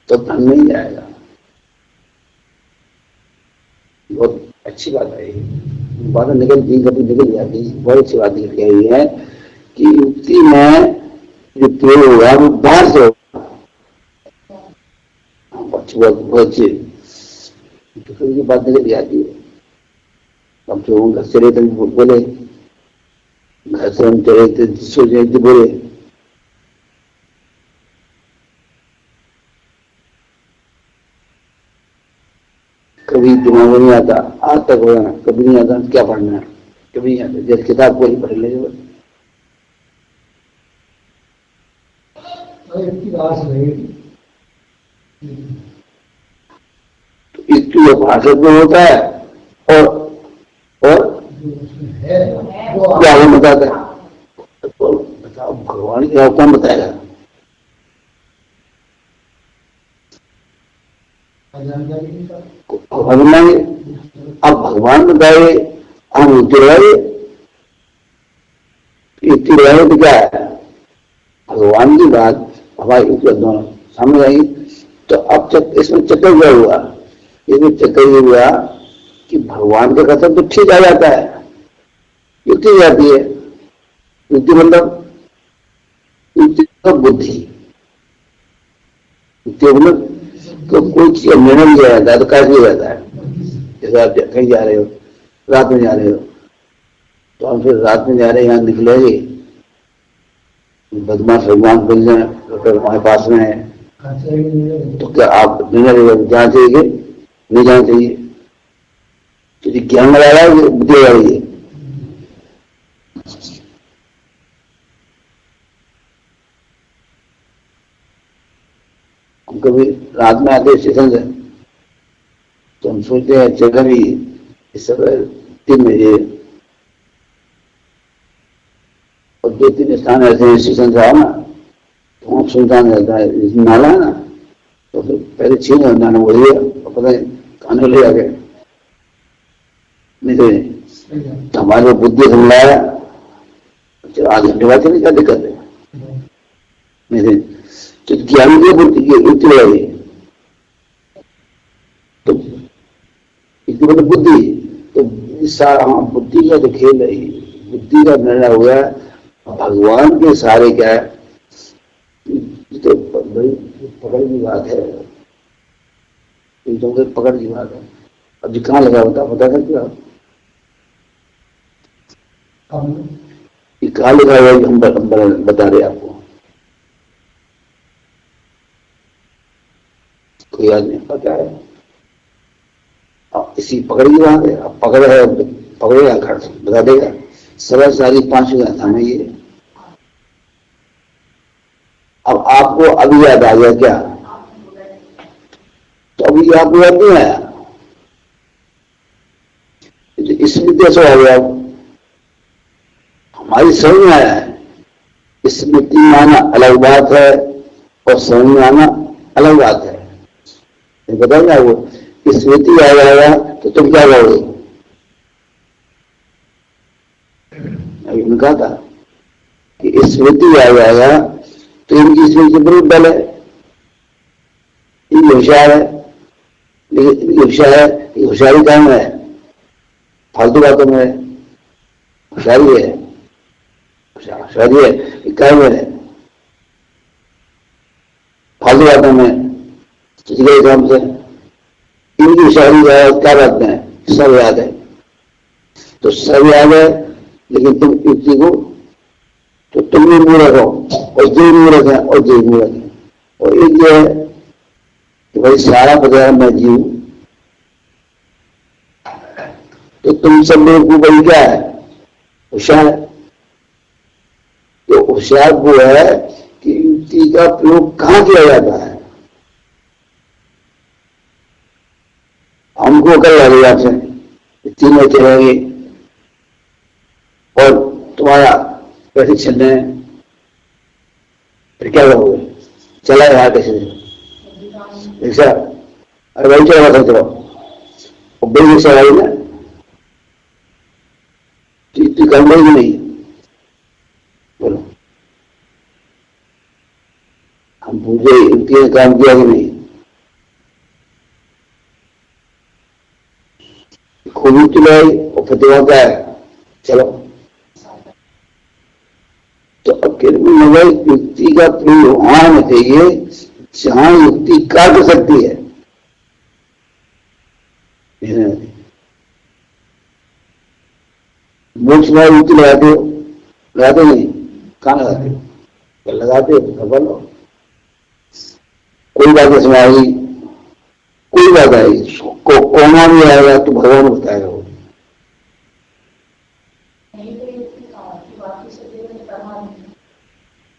तो धन नहीं जाएगा। बहुत अच्छी बात है ये। बातें निकलती कभी निकल जाती। बहुत अच्छी बात निकल के आई है कि युक्ति में जो प्रयोग होगा वो बाहर से होगा। बहुत अच्छी तो कभी की बात निकल जाती है। अब जो घर से रहते बोले, घर से हम चले थे सोचे थे बोले, कभी दिमाग में नहीं आता, आज तक हो कभी नहीं आता क्या पढ़ना है, कभी नहीं आता। जैसे किताब को ही पढ़ ले तो इसकी भाषा में होता है और क्या वो बताता है। तो बताओ भगवान की कौन बताएगा? भगवान अब भगवान बताए हम युक्ति लगाए तो क्या है? भगवान की बात हमारी दोनों समझ आई। तो अब इसमें चक्कर क्या हुआ? इसमें चक्कर ये हुआ कि भगवान का कथन तो ठीक आ जाता है, युक्ति जाती है। युक्ति मतलब युक्ति का बुद्धि, युक्ति मतलब तो कोई चीज निर्णय लिया जाता है तो कैसे लिया जाता है? जैसे आप कहीं जा रहे हो, रात में जा रहे हो, तो हम फिर रात में जा रहे हैं, यहाँ निकलेंगे, बदमाश भगवान मिल जाए तो हमारे पास में है तो क्या आप निर्णय जाना चाहिए नहीं जाना चाहिए? तो ज्ञान लगा रहा है बुद्धि लगा रही है। कभी रात में आते स्टेशन से तो हम सोचते हैं चल भी इस समय 3 बजे और 2-3 स्थान ऐसे हैं स्टेशन से आओ ना तो वहाँ सुनसान रहता है, नाला है ना, तो फिर पहले छीन नाना बोलिए और पता नहीं खाने ले जाके नहीं तो हमारे बुद्धि समझाया आधे घंटे बाद चले, क्या दिक्कत है? नहीं तो ज्ञान की बुद्धि युक्ति लगाई तो मतलब बुद्धि तो सारा हाँ बुद्धि का जो खेल है, बुद्धि का निर्णय हुआ भगवान के सारे क्या है तो बड़ी पकड़ की बात है, तो पकड़ की बात है। अब जी कहाँ लगा बता सकते आप? ये कहाँ लिखा हुआ है? हम बता रहे आपको, कोई याद नहीं पता है। इसी पकड़ की बात है। अब पकड़ है, पकड़ेगा खर्च बता देगा। सरल सारी 5 था में ये। अब आपको अभी याद आ गया क्या? तो अभी आपको याद नहीं आया, इसमें कैसे आ गया? हमारी समझ में आया है। स्मृति में आना अलग बात है और समझ में आना अलग बात है। बताइए वो स्मृति आ जाएगा तो तुम क्या करोगे? अभी उन्होंने कहा था कि स्मृति आ जाएगा तो इनकी स्मृति बहुत बल है, ये होशियार है, लेकिन होशियारी काम है, फालतू बातों में होशियारी है, होशियारी है काम है, फालतू बातों में चिड़िया काम से इनकी होशियारी है। क्या बात में सब याद है, तो सब याद है, लेकिन तुम युक्ति को तो तुम भी मूर्ख हो और जो मूर्ख है और जो मूर्ख है। और एक जो है कि भाई सारा बजाय मैं जीव, तो तुम सब लोगों को भाई क्या है? होशियार है। तो होशियार वो है कि युक्ति का प्रयोग कहां किया जाता है। हमको कल लगेगा आपसे 3 बजे चलेंगे और तुम्हारा प्रशिक्षण है, फिर क्या करोगे? चला यार कैसे रिक्शा? अरे वही चला सकते हो और बड़ी रिक्शा आई ना तो काम करेगी नहीं? बोलो हम पूछे युक्ति ने काम किया कि नहीं? खूब युक्ति लगाई और फिर दिमाग क्या है, चलो। तो अब केवल युक्ति का प्रयोग वहां होना चाहिए जहां युक्ति कार्य कर सकती है। मोक्ष में युक्ति लगाते हो, लगाते नहीं, कहाँ लगाते हो, लगाते हो खबर लो, कोई बात समझ आएगी, कोई बात आएगी, कोना भी आएगा तो भगवान बताएगा वो।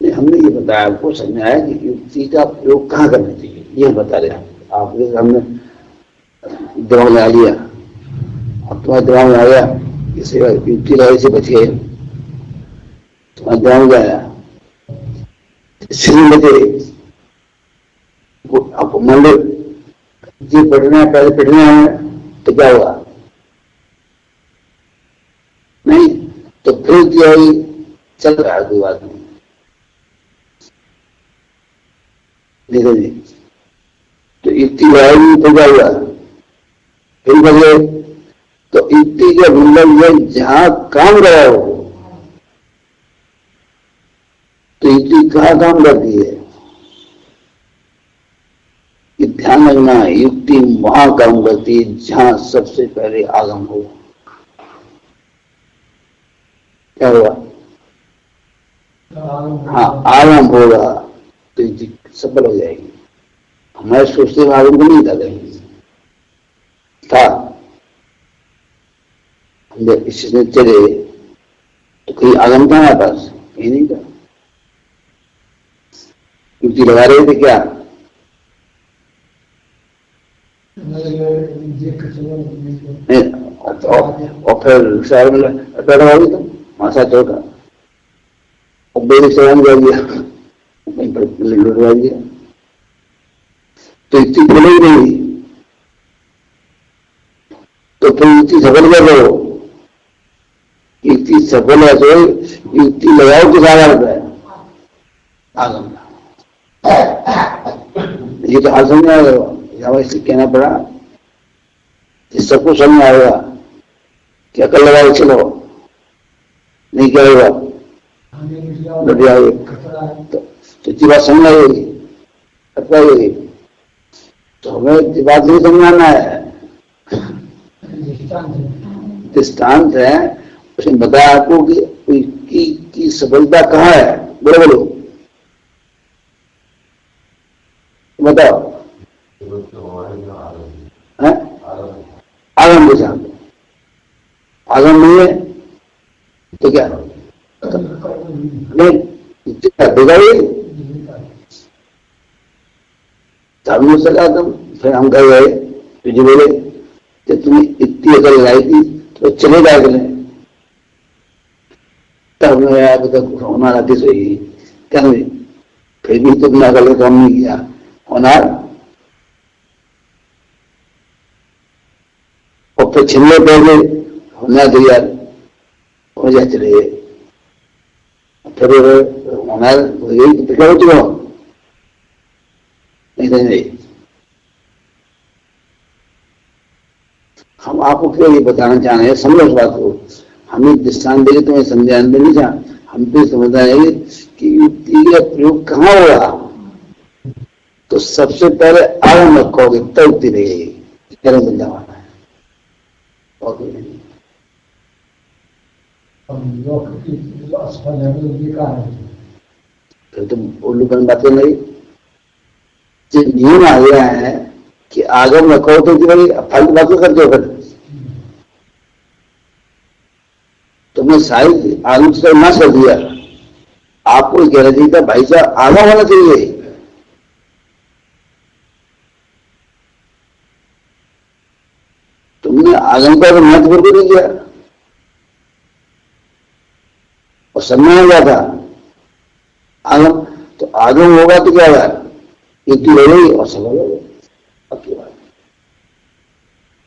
हमने ये बताया आपको, समझ आया कि युक्ति का प्रयोग कहाँ करना चाहिए, ये बता रहे हैं आपके सामने। दिमाग में आ लिया, अब तुम्हारे दिमाग में आ गया, इसे युक्ति लगाई से बच गए, तुम्हारे दिमाग में आया बचे। आपको मान लो जी पढ़ना है, पहले पढ़ना है तो क्या हुआ, नहीं तो फिर क्या चल रहा है, कोई बात नहीं। नहीं तो युक्ति लगाएगी तो क्या हुआ, फिर बजे। तो युक्ति का मतलब यह जहां काम रहा हो, तो युक्ति कहाँ काम करती है, कि ध्यान रखना, युक्ति वहां काम करती है जहां सबसे पहले आगम हो। क्या हुआ, हाँ आगम होगा तो युक्ति सफल हो जाएगी। हमारे सोचते में आगम को नहीं था कहीं था, हम जब इससे चले तो कहीं आगम था हमारे पास, कहीं नहीं था। युक्ति लगा रहे थे क्या, और फिर शहर में पैदा होगी तुम मासा चौका और बेरी से जा दिया, लुटवा दिया, तो युक्ति बोलेगी नहीं, तो फिर युक्ति सफल कर दो। युक्ति सफल है तो युक्ति लगाओ तो ज्यादा होता है आगम। ये तो हाल समझ आएगा, इसलिए कहना पड़ा, इस सबको समझ आएगा कि अकल लगाओ चलो, नहीं क्या होगा तो बात समझ आएगी, बताइए। तो हमें बात नहीं समझाना है, दृष्टांत है, उसने बताया आपको कि सफलता कहाँ है, बोलो बोलो बताओ। आगम के साथ, आगम नहीं है तो क्या नहीं देगा ये चालू सका तुम। फिर हम कह गए तुझे बोले कि तुम्हें इतनी अकल लाई थी तो चले जाए बोले, तब मैं अभी तक होना आती सोई क्या नहीं, फिर भी तुमने अकल का काम नहीं किया होना, और फिर छिलने पहले होना तो यार हो जाए चले, फिर होना यही तो करो चलो, नहीं हम आपको क्यों ये बताना चाह रहे हैं, समझो उस बात को। हमें दृष्टांत देंगे तुम्हें समझाने नहीं चाह, हम तो समझना है कि युक्ति का प्रयोग कहाँ होगा, तो सबसे पहले आगम रखोगे तब युक्ति रहेगी, कहने समझाना है और कोई नहीं। फिर तुम उल्लू बन बातें नहीं, नियम आ गया है कि आगम रखो तो फालतू बातें करते हो, फिर तुमने सारी आगम से ना कर दिया, आपको कहना चाहिए था भाई साहब आगम होना चाहिए। तुमने आगम का महत्व भी नहीं किया और सम्मान हो गया था आगम, तो आगम होगा तो क्या होगा, युक्ति हो गई और सफल हो गई। अब की बात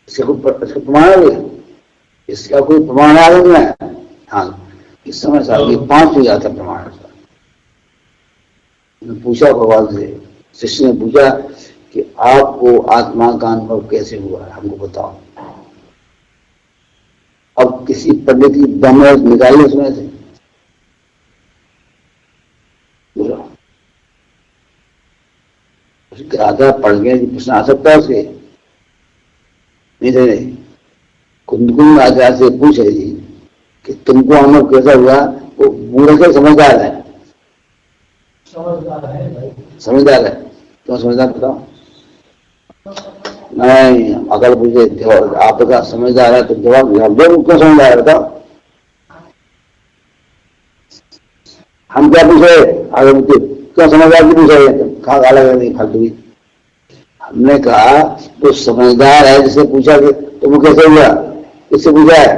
इसका प्रमाण है, इसका कोई प्रमाण आगम है। हाँ इस समय साल 5 हो जाता प्रमाण। पूछा भगवान से, शिष्य ने पूछा कि आपको आत्मा का अनुभव कैसे हुआ, हमको बताओ। किसी पंडित की दम निकाली उसमें से, बोलो उसके आधार पढ़ गए प्रश्न आ सकता है उसके? नहीं थे। कुंदकुंद आचार्य से पूछे जी कि तुमको अनुभव कैसा हुआ? वो बूढ़े से समझदार है। समझदार है भाई, समझदार है। तुम समझदार बताओ? नहीं, अगर पूछे आपका समझदार है तो जवाब क्यों समझदार है बताओ? हम क्या पूछे? अगर पूछे क्यों समझदार की पूछे? खा अलग नहीं फालतू की। हमने कहा तो समझदार है जिसे पूछा कि तुम तो कैसे हुआ, किससे पूछा है?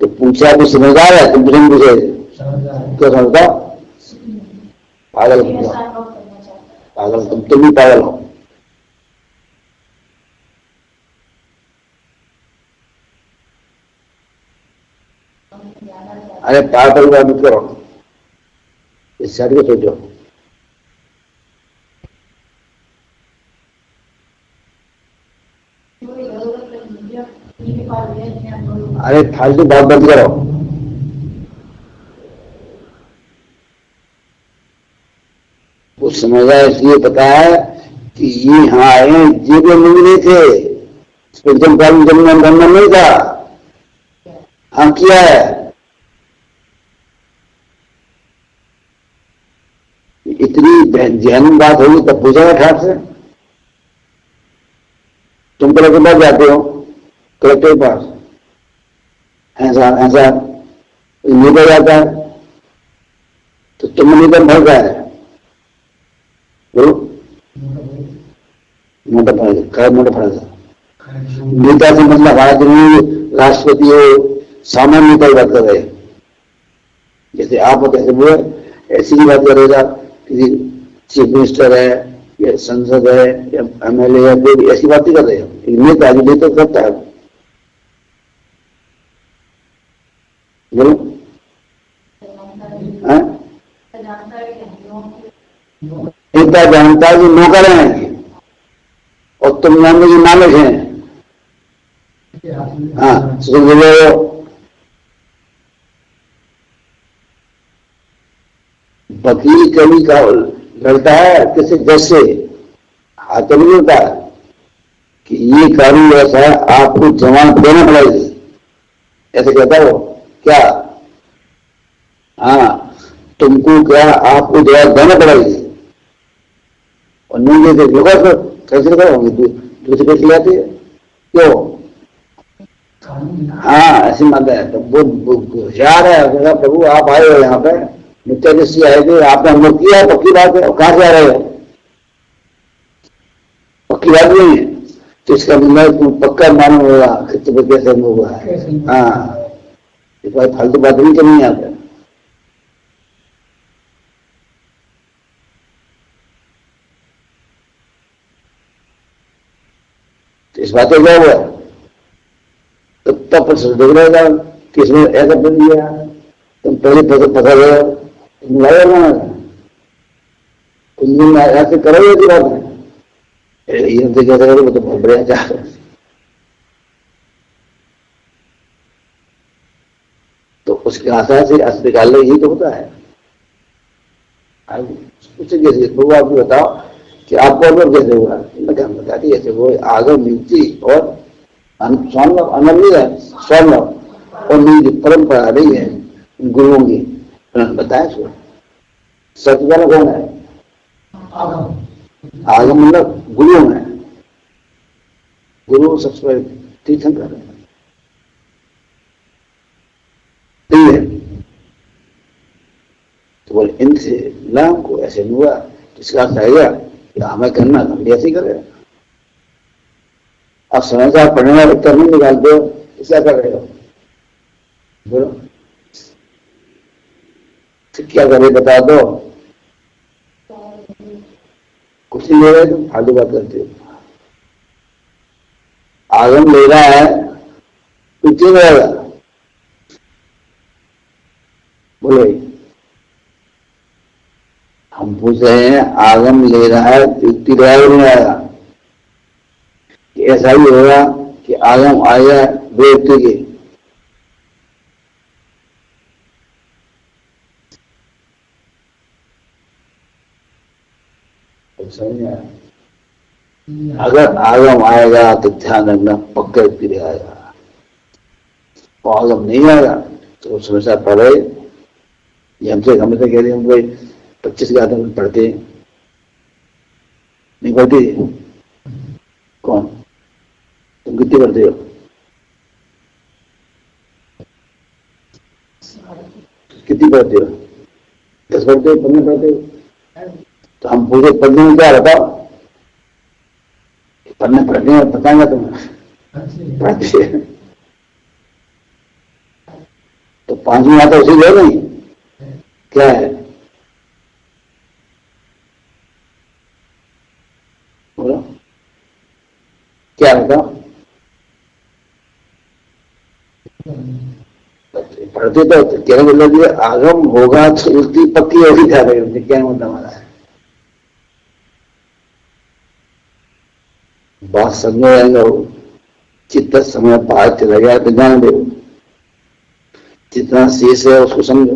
तो पूछा तो समझदार है, तुम तुम पूछे क्यों समझता? पागल पागल तुम भी पागल हो। अरे पागल बात मत करो, इस साइड को सोचो। अरे फालतू बात बंद करो। वो समझा इसलिए पता है कि ये यहाँ आए ये भी मिल नहीं थे, एकदम जन्म नहीं था। हाँ किया है, इतनी जहन बात होगी तब पूछा ठाक से। तुम कलेक्टर पास जाते हो, कलेक्टर के पास ऐसा ऐसा निकल जाता है तो तुम निकल भर है मोटा फर्क, मोटा फर्क है। नेता से मतलब हमारा जरूरी राष्ट्रपति हो, सामान्य नेता की बात कर रहे हैं। जैसे आप कैसे बोले ऐसी ही बात करेगा, किसी चीफ मिनिस्टर है या संसद है या एमएलए है, कोई ऐसी बात नहीं कर रहे हैं। नेता जो नेता करता है, बोलो नेता जानता है कि नौकर हैं और तुम जानते कि मालिक हैं। हाँ वकील कभी का लड़ता है किसी जज से, हाथ नहीं होता कि ये कानून ऐसा है आपको जमानत देना पड़ेगी, ऐसे कहता हो क्या? हाँ तुमको क्या आपको जवाब देना पड़ेगी और नहीं देते लोग कैसे करोगे? दूसरे पैसे लाते क्यों? हाँ ऐसी माता है। तो वो होशियार है, प्रभु आप आए हो यहाँ पे, नित्य दृष्टि आए थे, आपने हमने किया, पक्की बात है। कहाँ से आ रहे हो? पक्की बात नहीं है तो इसका मतलब पक्का मालूम होगा कि कैसे होगा। हाँ इस बार फालतू बात नहीं करनी यहाँ पे। तो इस बात क्या हुआ? तो तब देख रहेगा कि इसमें ऐसा बन गया, तुम पहले पता गया तुम लाया ना कुछ दिन ऐसे करोगे कि बात में ये कैसे करोगे तो बहुत बढ़िया चाह। तो उसके आशा से अस्पताल यही तो होता है। उससे कैसे वो आप बताओ कि आपको अनुभव कैसे हुआ? मैं क्या बताती ऐसे वो आगम नियुक्ति और स्वर्ण अनब नहीं है, स्वर्ण और मेरी परंपरा नहीं है गुरुओं की, बताया सो सत्य कौन है? आगम मतलब गुरु है, गुरु सबसे बड़े तीर्थंकर है। तो बोले इनसे नाम को ऐसे हुआ, इसका अर्थ आएगा कि हमें करना हम भी ऐसे ही करें। अब समाचार पढ़ने वाले उत्तर नहीं निकाल दो, क्या कर रहे हो? बोलो क्या करे बता दो। कुछ नहीं ले रहे तुम, फालतू बात करते हो। आगम ले रहा है कुछ नहीं रहेगा। बोलो हम पूछ रहे हैं आगम ले रहा है युक्ति रहेगा नहीं आएगा? ऐसा ही होगा कि आगम आया व्यक्ति के समझ में आया। अगर आगम आएगा तो ध्यान रखना पक्का फिर आएगा, और आगम नहीं आएगा तो समस्या पड़े। हमसे हम तो कह रहे हम कोई 25 के आदमी पढ़ते नहीं पढ़ती? कौन? तुम कितनी पढ़ते हो? कितनी पढ़ते हो? 10 पढ़ते हो? 15 पढ़ते हो? तो हम पूरे पढ़ने में क्या बताओ? पढ़ने में बताएंगे तुम्हें पढ़ते तो 5वीं आता उसी है नहीं, क्या है? बोलो क्या होगा? पढ़ते तो कहने मतलब ये आगम होगा तो उसकी पक्की होगी, क्या मतलब हमारा है। बात समझ आएगा वो, जितना समय पार चला गया तो जान दो, जितना शेष है उसको समझो।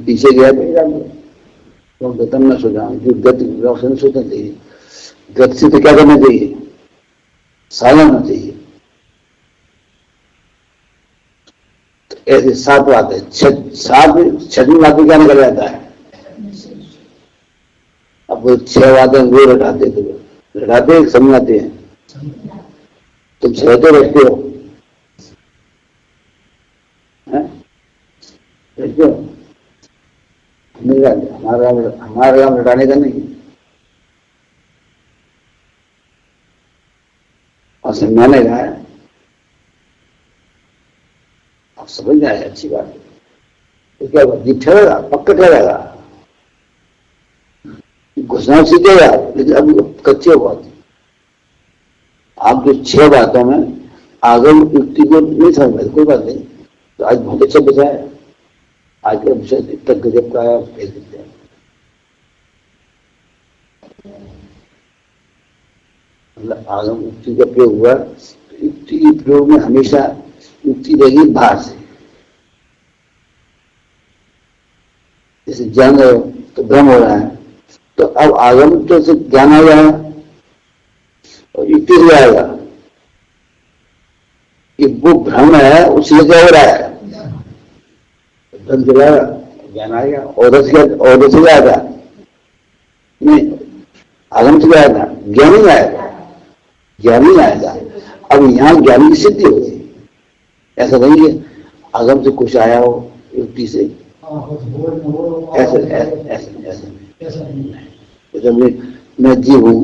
पीछे गया तो जान दो, तो गतम न सोचा, जो गति रोशन सोचना चाहिए। गति से तो क्या करना चाहिए? साधना होना चाहिए। तो ऐसे 7 बात है, 6वीं बात में क्या निकल जाता है? अब वो 6 बातें वो रटाते समझाते हैं। तुम सहते रखते हो, हमारा काम रटाने का नहीं और समझाने का है। आप समझ जाए अच्छी बात है। तो क्या होगा? जी ठहरेगा, पक्का ठहरेगा, घुसना सीखेगा, लेकिन अब कच्चे हो बहुत। आप जो 6 बातों में आगम युक्ति को नहीं समझ पाए, कोई बात नहीं, तो आज बहुत अच्छा बचा है। आज का विषय इतना गजब का है, भेज देते हैं। मतलब आगम युक्ति का प्रयोग हुआ, तो युक्ति के प्रयोग में हमेशा युक्ति रहेगी बाहर से। जैसे जान रहे हो तो भ्रम हो रहा है, तो अब आगम तो से ज्ञान आ गया और युक्ति से आएगा कि वो भ्रम है, उससे क्या हो रहा है? भ्रम चलाएगा, ज्ञान आ गया। और से आएगा नहीं, आगम से आएगा, ज्ञान ही आएगा, ज्ञान ही आएगा। अब यहाँ ज्ञान की सिद्धि होगी। ऐसा नहीं है आगम से कुछ आया हो युक्ति से, ऐसा नहीं। मैं जीव हूं,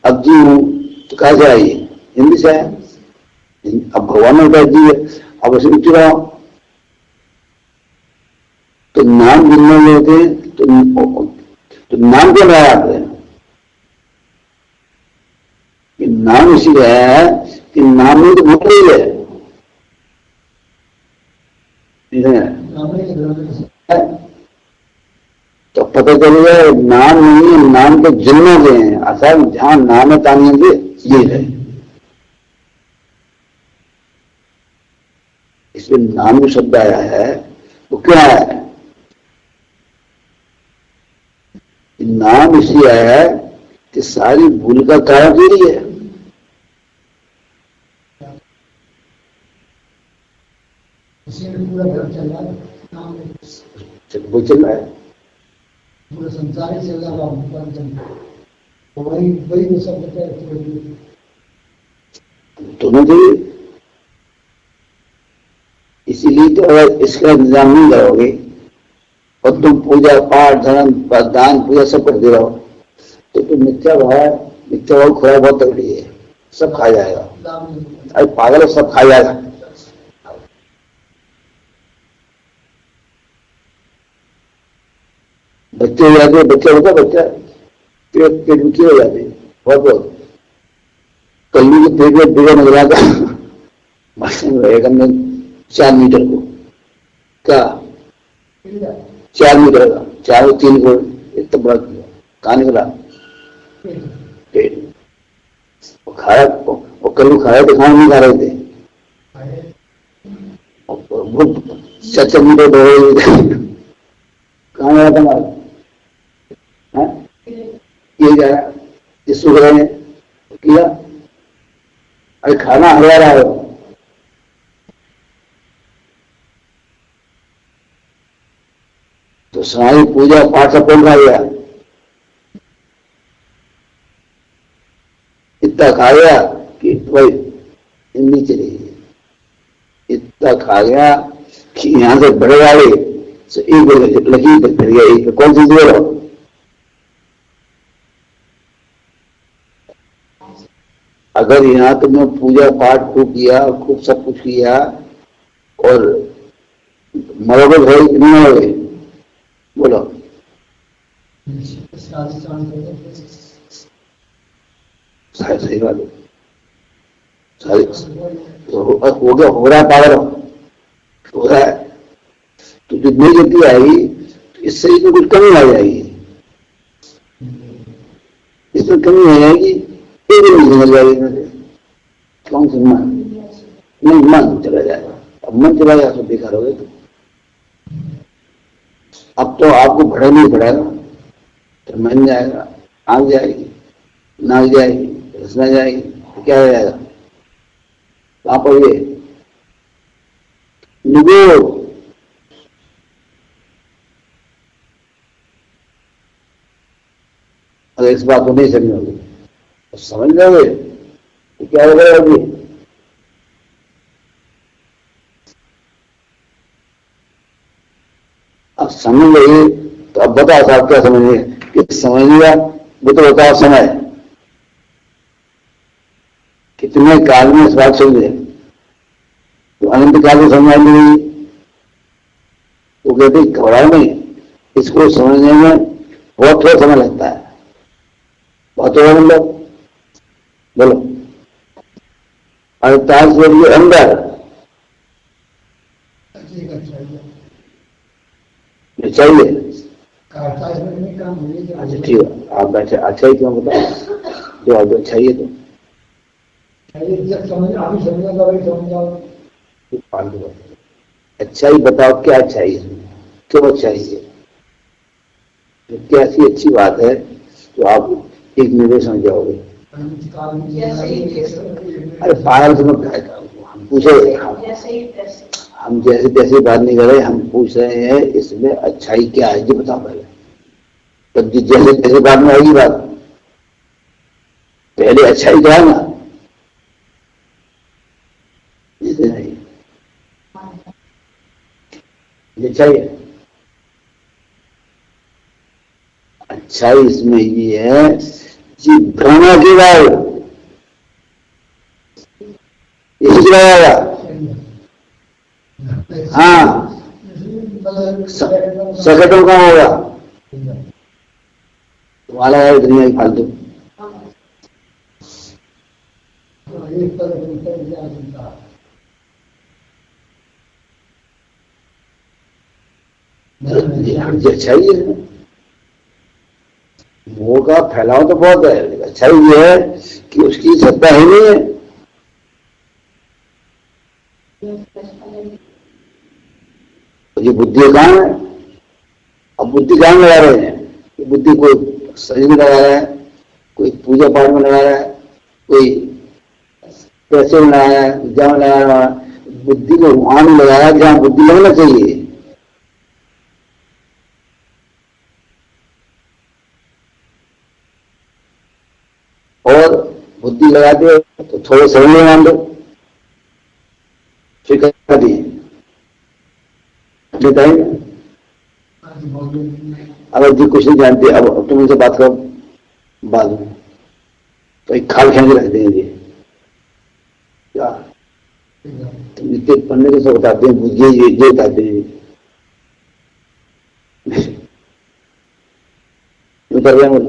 अब जीव हूं तो कहा जाए हिंदी से आया। अब भगवान ने कहा जीव है, अब उसे उठ रहा हूं तो नाम गिनने में होते तो नाम क्यों आया आपने? कि नाम इसलिए आया है कि नाम में तो भूल रही है। तो पता चलेगा नाम नहीं है, नाम तो जिन्हों के हैं। असल जहां नाम है तानिए ये है, इसलिए नाम जो शब्द आया है वो क्या है? नाम इसलिए आया है कि सारी भूल का कारण यही है। पूरा घर चल रहा है, वो चल रहा है, पूरा संसार ही चल रहा है। वही वो सब दोनों चाहिए। इसीलिए तो अगर इसका इंतजाम नहीं करोगे और तुम पूजा पाठ धर्म दान पूजा सब करते रहो तो तुम मिथ्या भाव खुराक बहुत तगड़ी है, सब खा जाएगा। अरे पागल, सब खा जाएगा। बच्चे हो जाते, बच्चा होता, बच्चा पेट दुखी हो जाते बहुत। कल्लू के पेट में बिगड़ निकला था रहेगा 4 मीटर को, क्या 4 मीटर का, 4 और 3 को इतना बड़ा कहाँ निकला? पेट में। वो खाया, वो कल खाया तो खाना नहीं खा रहे थे, वो चचा जी को दौड़े कहाँ गया था हमारा, ये गया इस सुख रहे हैं किया। अरे खाना हरा रहा हो, तो सारी पूजा पाठ सब बंद खा गया, इतना खा गया कि भाई नीचे चली गई, इतना खा गया कि यहां से बड़े वाले से एक लगी फिर गया, एक कौन सी दे रहा, अगर यहाँ तुमने पूजा पाठ खूब किया, खूब सब कुछ किया और मरोगे भाई नहीं मरोगे, बोलो सही बात है, सारी तो हो गया, हो रहा है, पागल हो रहा है, तो जो नई गति आएगी तो इससे इसमें कुछ कमी आ जाएगी, इसमें कमी आ जाएगी, एक दिन निकल जाएगी, कौन सी मन नहीं, मन चला जाएगा, अब मन चला जाएगा तो बेकार हो गए। तो अब तो आपको भड़ा नहीं पड़ेगा, तो मन जाएगा, आग जाएगी, नाक जाएगी, रसना जाएगी, तो क्या हो जाएगा, आप ये निगो अगर इस बात को नहीं समझोगे तो समझ लोगे तो क्या हो गया अभी। अब समझ गए तो अब बताओ साहब क्या समझिए, कि समझ लिया वो तो बताओ समय कितने काल में इस बात समझे, तो अनंत काल में समझ नहीं, वो कहते घबराओ नहीं, इसको समझने में बहुत थोड़ा समय लगता है, बहुत थोड़ा मतलब बोलो 48 वर्ष के अंदर चाहिए। अच्छा ठीक है, आप बैठे, अच्छा ही क्यों बताओ, जो आप अच्छा ही है तो अच्छा ही बताओ, क्या चाहिए, क्यों चाहिए, तो कैसी अच्छी बात है तो आप एक निर्देश समझ जाओगे। अरे पागल से मत हम पूछे, हम जैसे तैसे बात नहीं कर रहे, हम पूछ रहे हैं इसमें अच्छाई क्या है, जो बताओ पहले, तब जैसे तैसे बात में आएगी बात, पहले अच्छाई क्या है ना, जैसे नहीं ये चाहिए। अच्छाई इसमें ये है कि भ्रमण के बाद इसी लगाएगा, हाँ सकटों का होगा तुम्हारा है दुनिया की फालतू, अच्छाई है, मोह का फैलाव तो बहुत है, अच्छा ये है कि उसकी सत्ता ही नहीं है, ये बुद्धि कहाँ है, अब बुद्धि कहाँ लगा रहे हैं, ये बुद्धि कोई शरीर में लगा रहा है, कोई पूजा पाठ में लगा रहा है, कोई पैसे में लगा रहा है, विद्या में लगा रहा है, बुद्धि को वहां में लगाया जहां बुद्धि लगना चाहिए। और बुद्धि लगाते हो तो थोड़े समय में मान लो, फिर कर दिए टाइम, अगर जी कुछ नहीं जानते, अब तुम उनसे बात करो बाद में तो एक खाल खेल के रख देंगे, क्या तुम नित्य पढ़ने के सब बताते हैं, ये बताते हैं, कर रहे हैं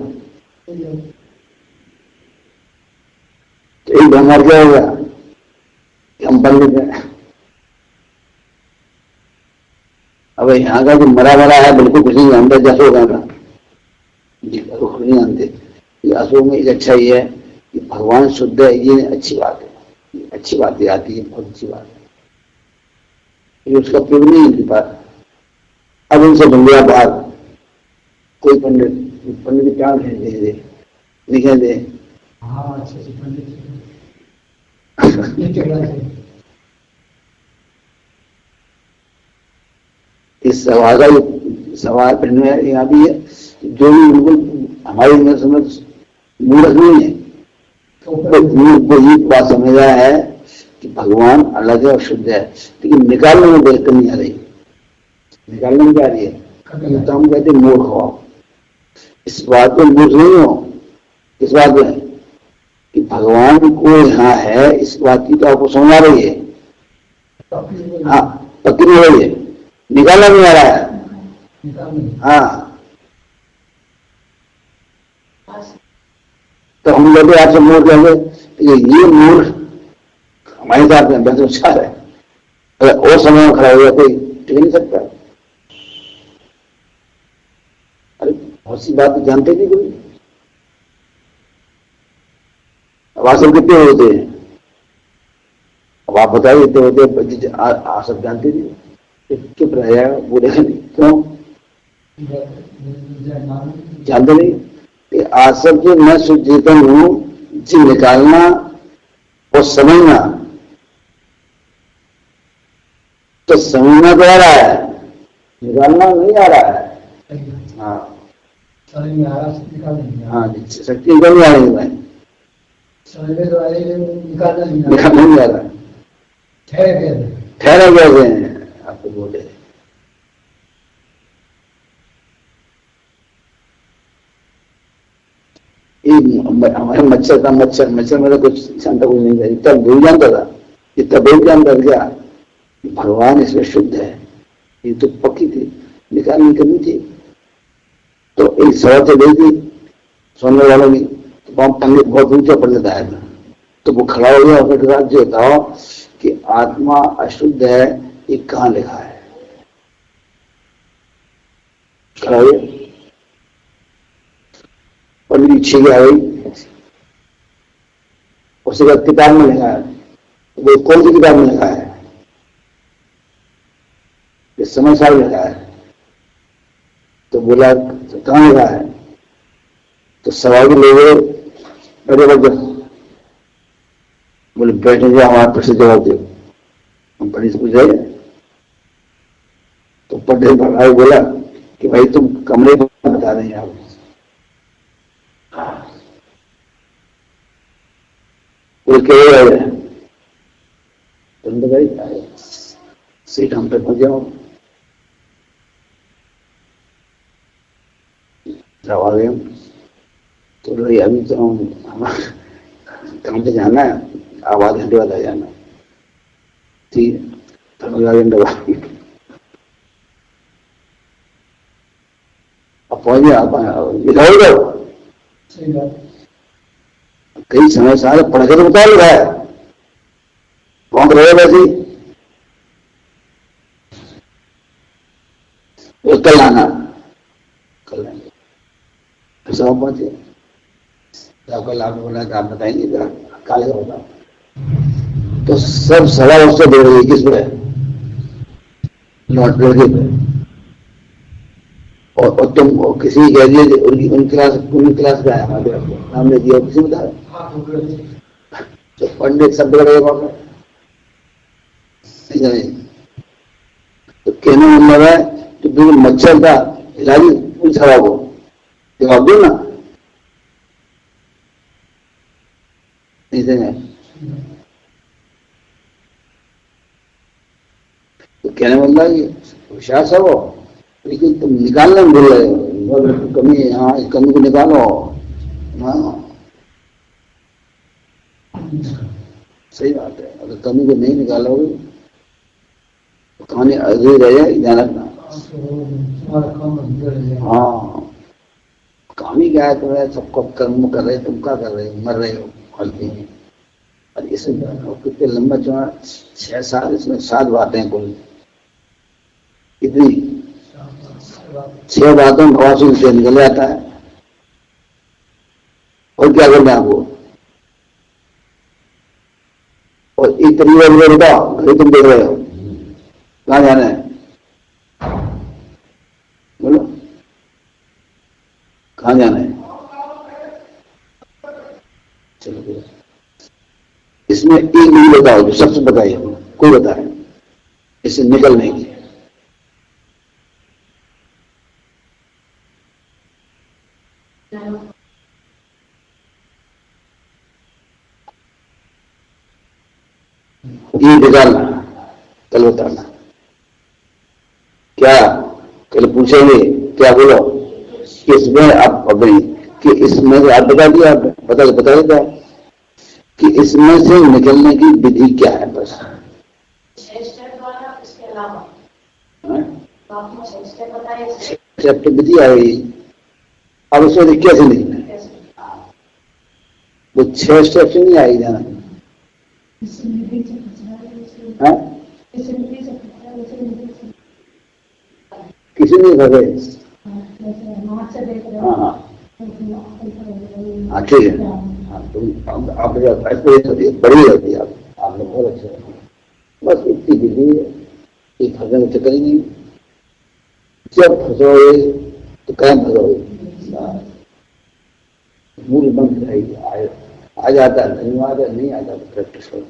तो एक भंगार क्या होगा, हम बन लेते हैं। अब यहाँ का जो मरा है बिल्कुल कुछ नहीं जानता, जैसे होगा ना जी कुछ नहीं जानते, असुर में एक अच्छा ये है कि भगवान शुद्ध है, ये अच्छी बात है, अच्छी बातें आती है, बहुत अच्छी बात है, ये उसका प्रयोग नहीं है पास। अब उनसे ढूंढिया बाहर कोई पंडित क्या दे लिखे दे। हाँ अच्छे से पंडित इस सवाल का सवाल पढ़ने यहाँ भी है, जो भी बिल्कुल हमारी समझ मूर्ख नहीं है, वो ये बात समझ रहा है कि भगवान अलग है और शुद्ध है, लेकिन निकालने में बेहतर नहीं आ रही, निकालने में क्या आ रही है, तो हम कहते मूर्ख हो। इस बात में मूर्ख नहीं हो, इस बात में कि भगवान को यहाँ है, इस बात की तो आपको समझ आ रही है। हाँ पक्की हो रही है, निकालना नहीं आ रहा है। हाँ तो हम लोग आपसे मूर्ख कहेंगे, ये मूर्ख हमारे साथ में बहुत अच्छा है, अगर और समय में खड़ा हुआ कोई टिक नहीं सकता। अरे बहुत सी बात जानते नहीं कोई। अब आप सब कितने होते हैं, अब आप बताइए इतने होते आप सब जानते नहीं, चुप रहेगा, बोलेगा नहीं, क्यों जानते नहीं कि आज सब जो मैं सुचेतन हूं, जी निकालना और समझना, तो समझना तो आ रहा है, निकालना नहीं आ रहा है। हाँ हाँ शक्ति निकल नहीं आ रही है, निकालना नहीं आ रहा है, ठहरे कैसे हैं आपको बोले। हमारे मच्छर मेरा कुछ शांता कुछ नहीं था, इतना भूल जानता था, इतना भूल जानता था क्या भगवान इसमें शुद्ध है, ये तो पक्की थी, निकालनी करनी थी। तो एक शर्त गई थी सुनने वालों की, तो वहां पंडित बहुत ऊंचा पंडित आया था, तो वो खड़ा हो गया और कहा जो बताओ कि आत्मा अशुद्ध है, ये कहाँ लिखा है। खड़ा हो गया, पंडित छीगे आ गई, उसके बाद किताब में लिखा है, वो कौन सी किताब में लिखा है, इस समय साल लिखा है। तो बोला तो कहाँ लिखा है, तो सवाल लोग बड़े बड़े बोले बैठे जाओ, हमारे प्रश्न जवाब दो। हम पंडित से पूछ रहे, तो पंडित भाई बोला कि भाई तुम कमरे को बता देंगे आप। भाई सीट हम पे पहुंच जाओ, सवाल है तो भाई अभी तो हम काम पे जाना है, अब आधे घंटे बाद आ जाना, ठीक है तो आधे घंटे बाद अब पहुंच गया, आप कई समय सारे पढ़ के तो बता लगा है, कौन रहे वैसे वो कल आना, कल आएंगे सब पहुंचे। कल आपने बोला आप बताएंगे जरा काले का होगा, तो सब सवाल उससे दे रही है, किस पे, नोट लड़के पे, और तुम किसी कह दिए उनकी क्लास का है, हमारे नाम ले दिया, किसी बता तो पंडित शब्द रहेगा, तो कहने में लगा है कि बिल्कुल मच्छर का इलाज पूछ रहा हो, जवाब दो ना, नहीं देंगे। तो कहने वाला कि होशियार सब हो, लेकिन तुम निकालना भूल रहे हो, कमी है, हाँ इस कमी को निकालो। हाँ सही बात है, अगर कमी को नहीं निकालोगे तो कहानी अधूरी रह जाएगी, ध्यान रखना। हाँ कहानी क्या है, तुम्हें सबको कर्म कर रहे, तुम क्या कर रहे हो, मर रहे हो हल्की में, और इसमें कितने लंबा चौड़ा 6 साल, इसमें 7 बातें कुल, इतनी 6 बातों में भवासुर से निकल जाता है। और क्या करना है आपको? और इतनी बार बताओ, घड़ी तुम देख रहे हो, कहाँ जाना है? बोलो, कहाँ जाना है? चलो बोलो। इसमें एक नहीं बताओ जो सबसे बताइए, कोई बताए इससे निकलने की। ये निकालना, कल बताना। क्या कल पूछेंगे? क्या बोलो? इसमें आप अभी कि इसमें से आप बता दिया, आप बता देता कि इसमें से निकलने की विधि क्या है, बस। स्टेप विधि आ गई, अब उसमें कैसे निकलना है? वो 6 स्टेप से नहीं आएगी जाना। किसी नहीं कर रहे। हाँ हाँ हाँ, ठीक है। हाँ, तुम आप बड़ी रहती है, आप लोग बहुत अच्छे। बस इतनी विधि है, एक फंसने में चक्कर ही नहीं। जब फंसोगे तो कहीं फंसोगे, मूल मंत्र है। आ जाता है, नहीं आता तो प्रैक्टिस करो।